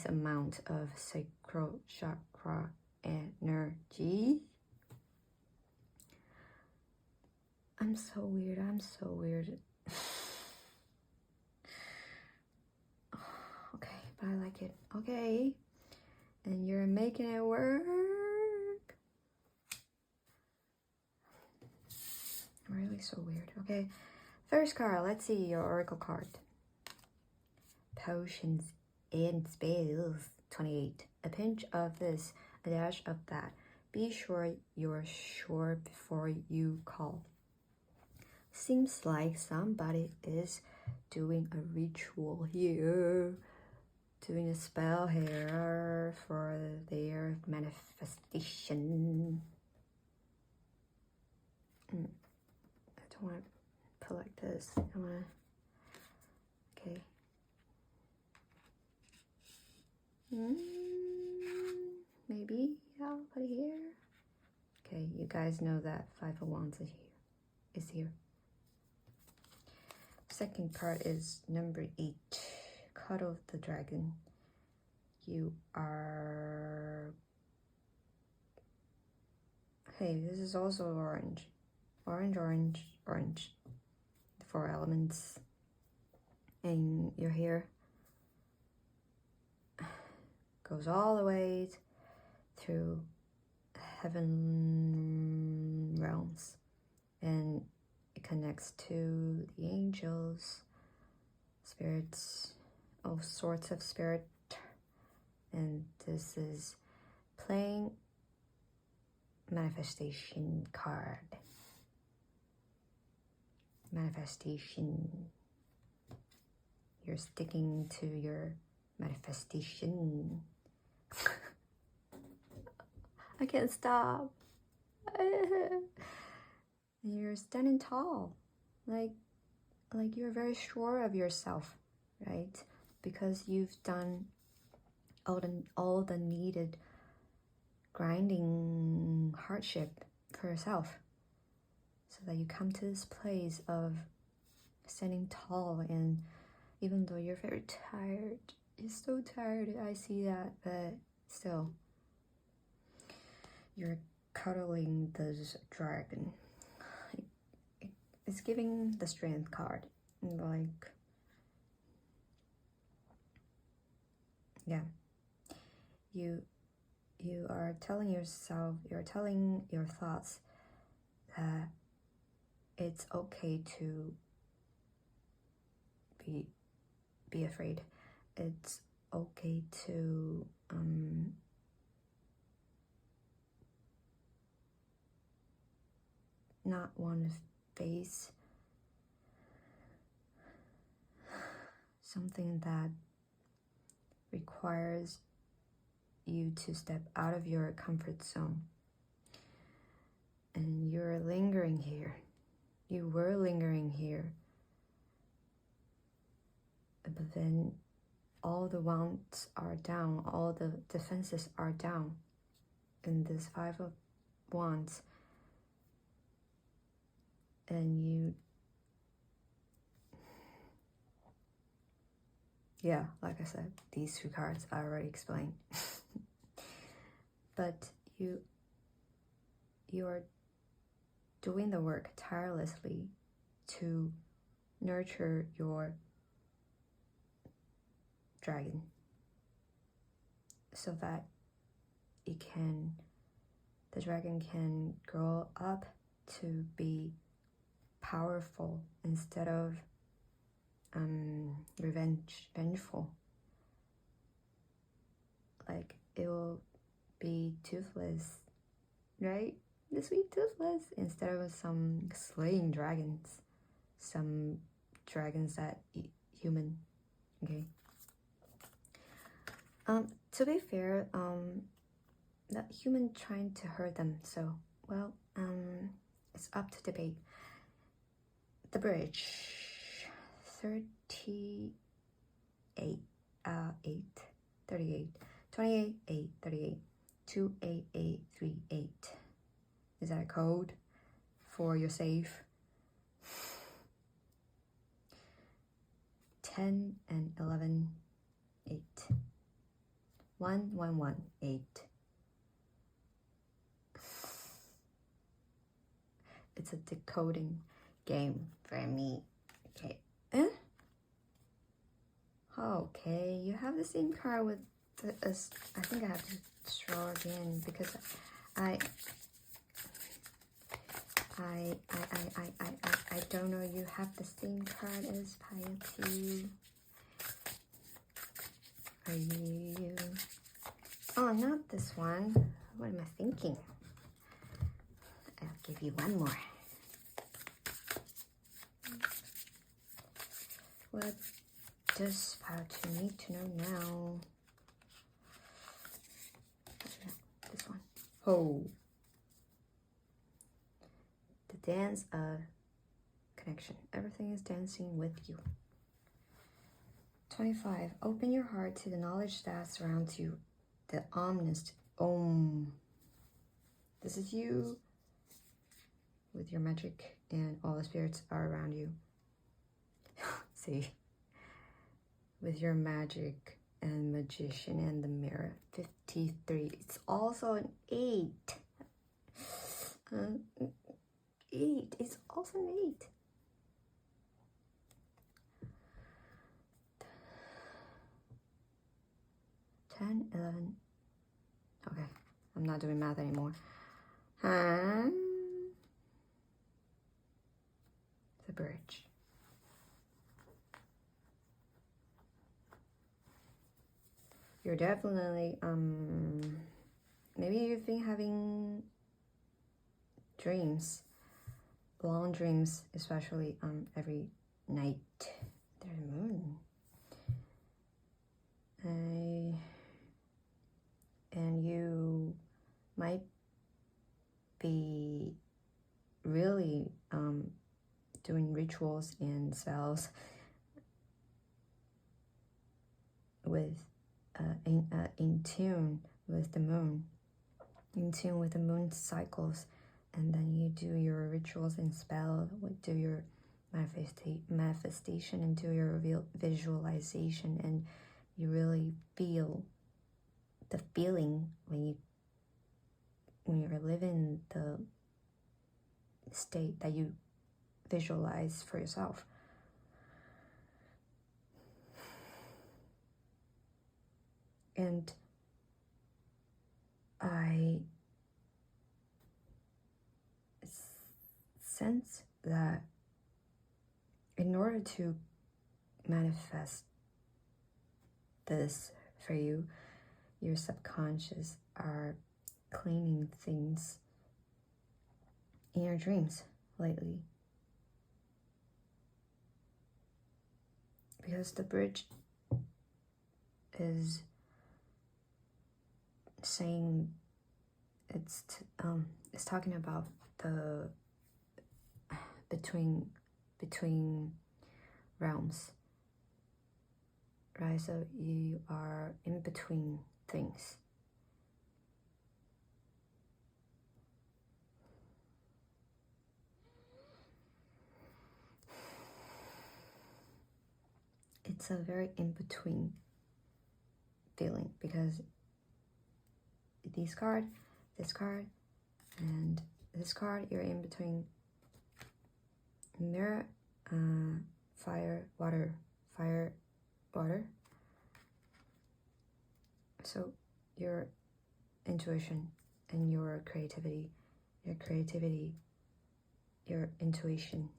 amount of sacral chakra energy. I'm so weird. Okay, but I like it. Okay, and you're making it work. Really so weird. Okay, first card. Let's see your oracle card. Potions and spells. 28. A pinch of this, a dash of that. Be sure you're sure before you call. Seems like somebody is doing a ritual here, doing a spell here for their manifestation. I don't want to put like this. I want to. Okay. Maybe I'll put it here. Okay, you guys know that 5 of Wands is here. Second card is number 8. Cuddle the Dragon. You are... Hey, this is also orange. Orange. The 4 elements. And your hair goes all the way through heaven realms. And it connects to the angels, spirits, all sorts of spirit. And this is playing manifestation card. Manifestation. You're sticking to your manifestation. I can't stop. You're standing tall, like you're very sure of yourself, right? Because you've done all the needed grinding hardship for yourself, so that you come to this place of standing tall. And even though you're very tired, you're so tired, I see that, but still, you're cuddling this dragon. It's giving the strength card, like, yeah, you are telling yourself, you're telling your thoughts that it's okay to be afraid. It's okay to not want to face something that requires you to step out of your comfort zone. And you're lingering here. You were lingering here. But then all the wands are down, all the defenses are down in this Five of Wands. And you, yeah, like I said, these two cards I already explained. But you are doing the work tirelessly to nurture your dragon so that the dragon can grow up to be powerful instead of vengeful. Like, it will be toothless, right? The sweet toothless, instead of some slaying dragons, some dragons that eat human. Okay. To be fair, that human trying to hurt them. So, well, it's up to debate. The bridge, 38, 38, 28, 8, 38, 28838. Is that a code for your safe? 10 and 11, 8. 1, 1, 1, 8. It's a decoding game for me. Okay. Okay, you have the same card with I think I have to draw again because I don't know. You have the same card as piety. Are you? Oh, not this one. What am I thinking? I'll give you one more. What does piety need to know now? This one. Oh. The dance of connection. Everything is dancing with you. 25. Open your heart to the knowledge that surrounds you. The ominous Om. This is you with your magic, and all the spirits are around you. See? With your magic and magician and the mirror. 53. It's also an 8. 8. It's also an 8. Ten, 11. Okay, I'm not doing math anymore. The bridge. You're definitely maybe you've been having dreams, long dreams, especially every night. There's a moon. And you might be really doing rituals and spells with in tune with the moon, in tune with the moon cycles, and then you do your rituals and spell, do your manifestation and do your visualization, and you really feel the feeling when you're living the state that you visualize for yourself. And I sense that in order to manifest this for you, your subconscious are cleaning things in your dreams lately. Because the bridge is saying it's talking about the between realms, right? So you are in between things. It's a very in-between feeling, because this card, and this card, you're in between mirror, fire, water. So your intuition and your creativity, your intuition,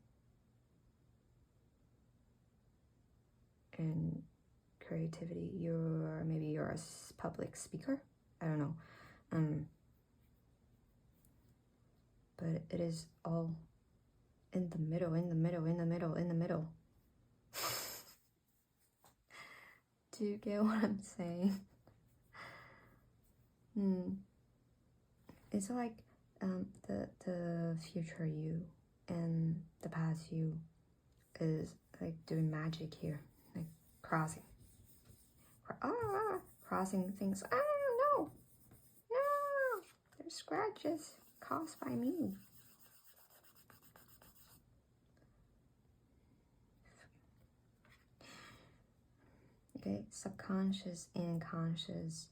and creativity. Maybe you're a public speaker, I don't know, but it is all in the middle. Do you get what I'm saying? It's like the future you and the past you is like doing magic here, like crossing things. No, there's scratches caused by me. Okay, subconscious and conscious,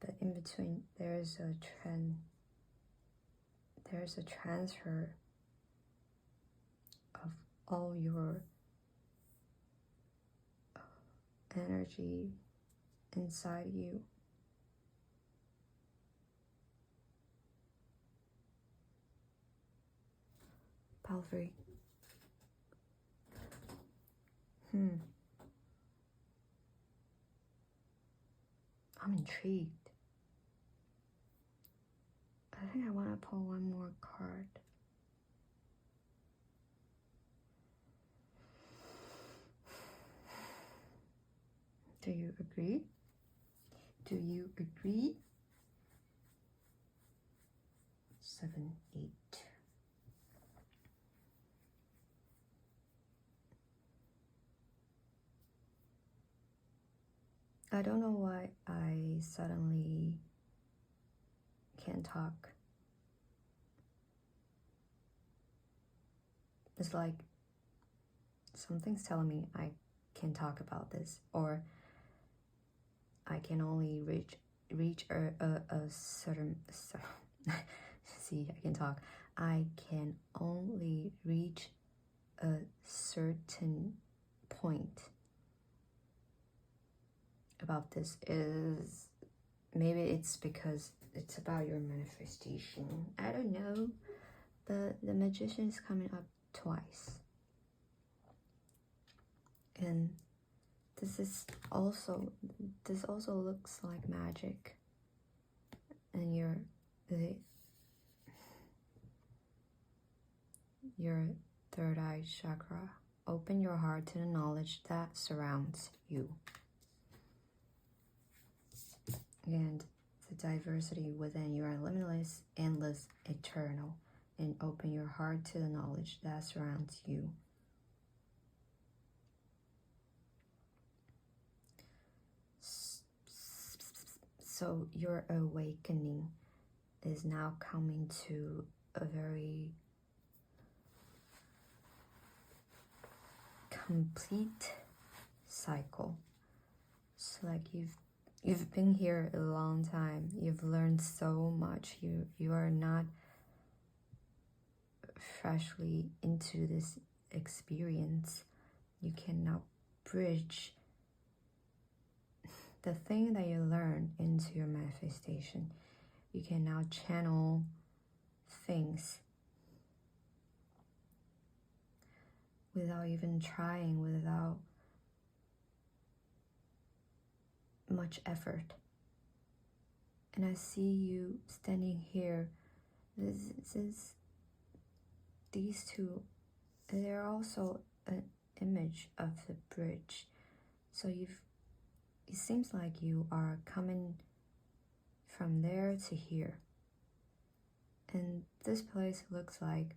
but in between there's a trend. There's a transfer of all your energy inside you. Pile 3. I'm intrigued. I think I want to pull one more card. Do you agree? 7, 8. I don't know why I suddenly can't talk. It's like something's telling me I can't talk about this, or I can only reach a certain see, I can talk. I can only reach a certain point about this. Is maybe it's because it's about your manifestation. I don't know. The magician is coming up twice, and this also looks like magic. And your third eye chakra. Open your heart to the knowledge that surrounds you. And the diversity within you are limitless, endless, eternal. And open your heart to the knowledge that surrounds you. So your awakening is now coming to a very complete cycle. So like you've been here a long time. You've learned so much. You are not freshly into this experience. You can now bridge the thing that you learned into your manifestation. You can now channel things without even trying, without much effort. And I see you standing here. These two, they're also an image of the bridge. So it seems like you are coming from there to here. And this place looks like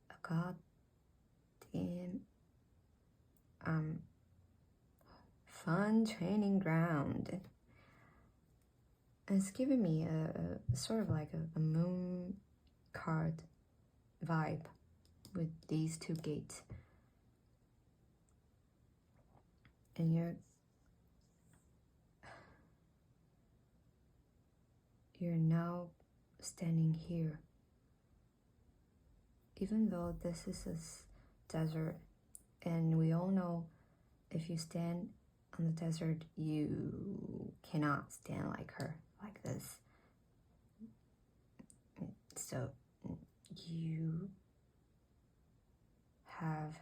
a goddamn fun training ground. And it's giving me a sort of like a moon card vibe with these two gates. And you're now standing here. Even though this is a desert, and we all know if you stand on the desert, you cannot stand like her, like this. So you have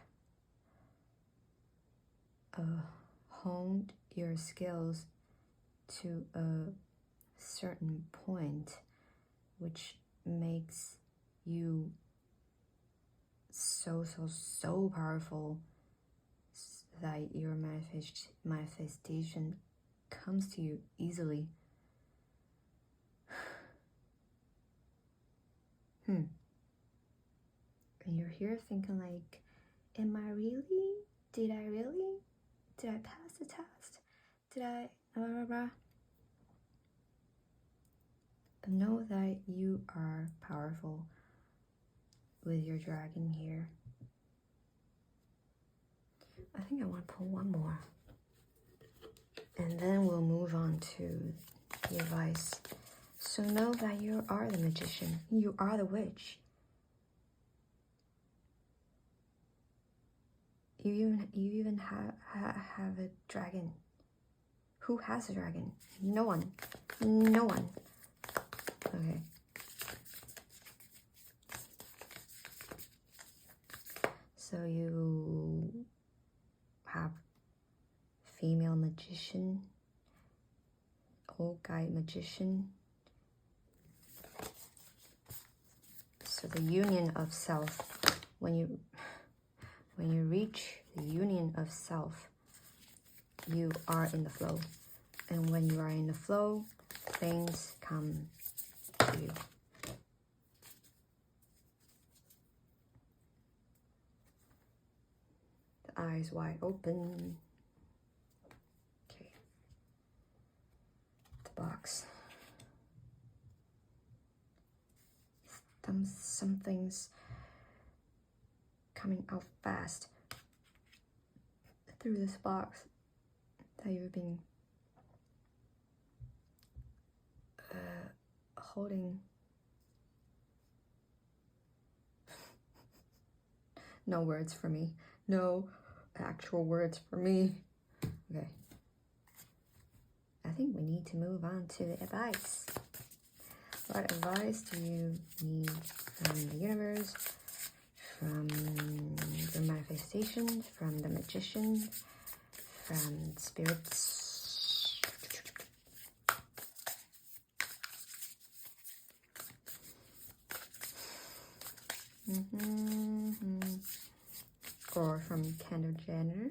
honed your skills to a certain point, which makes you so powerful that your manifestation comes to you easily. And you're here thinking like, am I really? Did I really? Did I pass the test? Did I blah blah blah? But know that you are powerful with your dragon here. I think I want to pull one more. And then we'll move on to the advice. So know that you are the magician. You are the witch. You even have a dragon. Who has a dragon? No one. No one. Okay. So you have female magician, old guy magician. So the union of self, when you reach the union of self, you are in the flow. And when you are in the flow, things come to you. The eyes wide open. Okay. The box. Something's coming out fast through this box that you've been holding. No words for me. No actual words for me. Okay. I think we need to move on to the advice. What advice do you need from the universe, from the manifestation, from the magician, from spirits? Or from Kendall Jenner.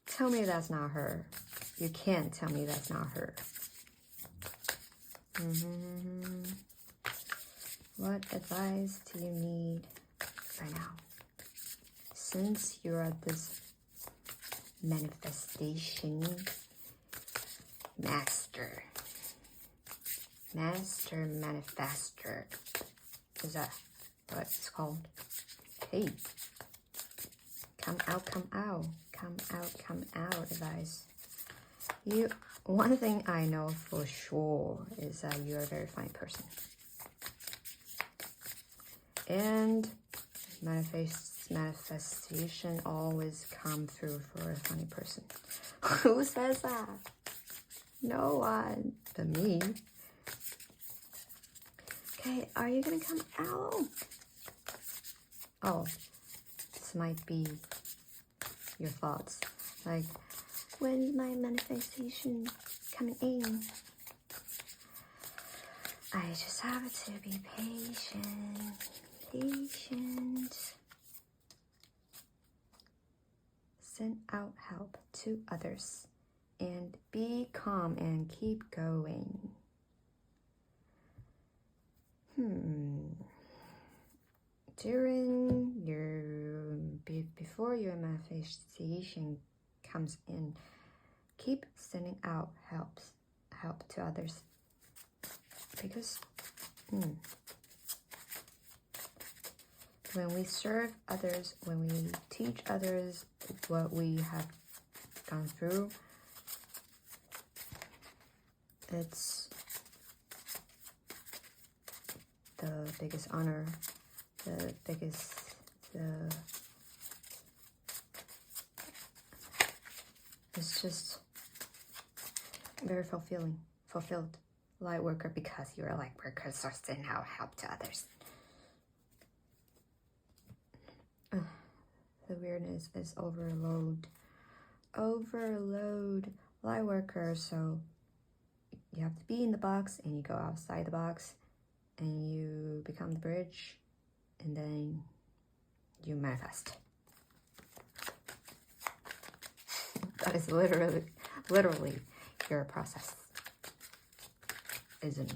Tell me that's not her. You can't tell me that's not her. What advice do you need right now? Since you're at this manifestation master manifester. Is that what it's called? Hey. Come out, advice. One thing I know for sure is that you're a very funny person. And manifestation always come through for a funny person. Who says that? No one but me. Okay, are you gonna come out? Oh, this might be your thoughts. Like, when's my manifestation coming in? I just have to be patient. send out help to others, and be calm and keep going. Before your manifestation comes in, keep sending out help to others, because when we serve others, when we teach others what we have gone through, it's the biggest honor, it's just very fulfilled light worker, because you're a light worker, so sending out help to others. The weirdness is overload light worker, so you have to be in the box and you go outside the box and you become the bridge, and then you manifest. That is literally your process, isn't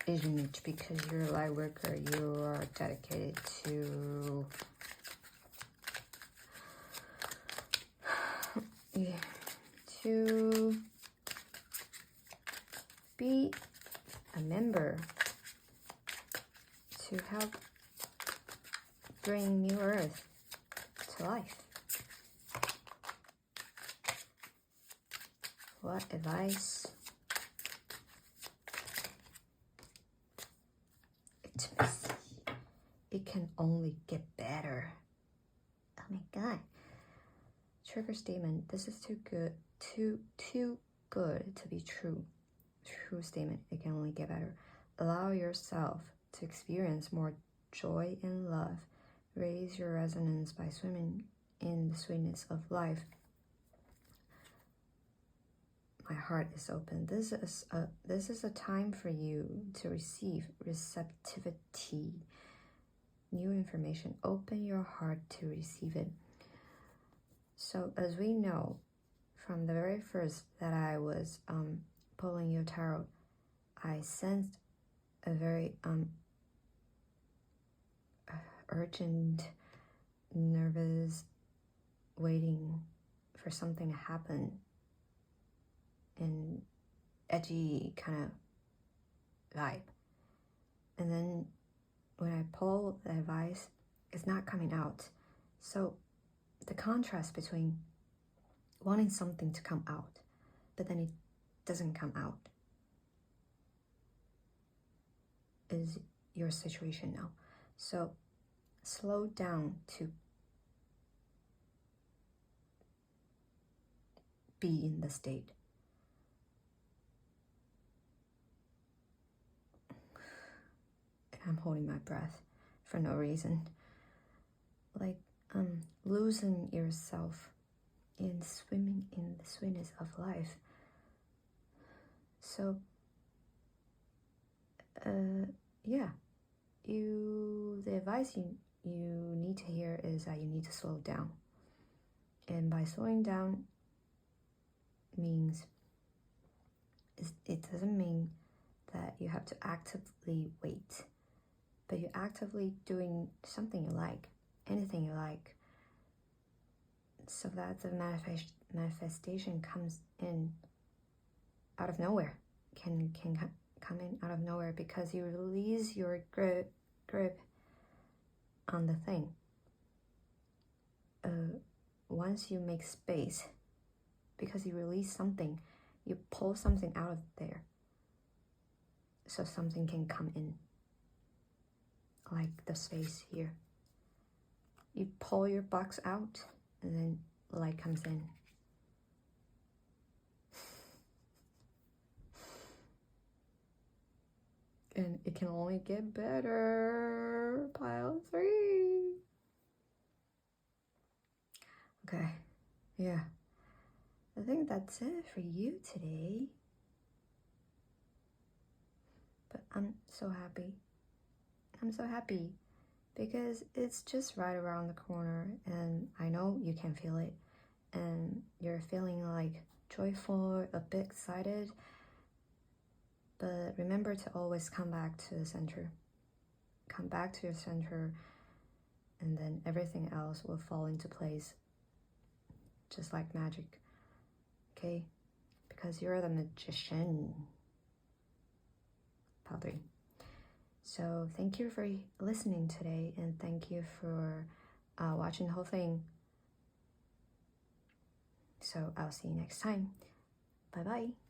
it? Because you're a light worker, you are dedicated to be a member, to help bring new earth to life. What advice? It can only get better. Oh my god. Trigger statement. This is too good to be true. True statement. It can only get better. Allow yourself to experience more joy and love. Raise your resonance by swimming in the sweetness of life. My heart is open. This is a time for you to receive receptivity, new information. Open your heart to receive it. So as we know, from the very first that I was pulling your tarot, I sensed a very urgent, nervous, waiting for something to happen, and edgy kind of vibe. And then when I pull the advice, it's not coming out. So the contrast between wanting something to come out, but then it doesn't come out, is your situation now. So slow down to be in the state. I'm holding my breath for no reason. Like losing yourself in swimming in the sweetness of life. So yeah, the advice you need to hear is that you need to slow down. And by slowing down means, it doesn't mean that you have to actively wait, but you're actively doing something you like, anything you like, so that the manifestation comes in out of nowhere, can come in out of nowhere, because you release your grip on the thing. Once you make space, because you release something, you pull something out of there, so something can come in, like the space here. You pull your box out, and then light comes in. And it can only get better. Pile 3. Okay, yeah. I think that's it for you today. But I'm so happy. I'm so happy because it's just right around the corner, and I know you can feel it, and you're feeling like joyful, a bit excited, but remember to always come back to the center. Come back to your center, and then everything else will fall into place just like magic. Okay? Because you're the magician. Part 3. So thank you for listening today, and thank you for watching the whole thing. So I'll see you next time. Bye bye.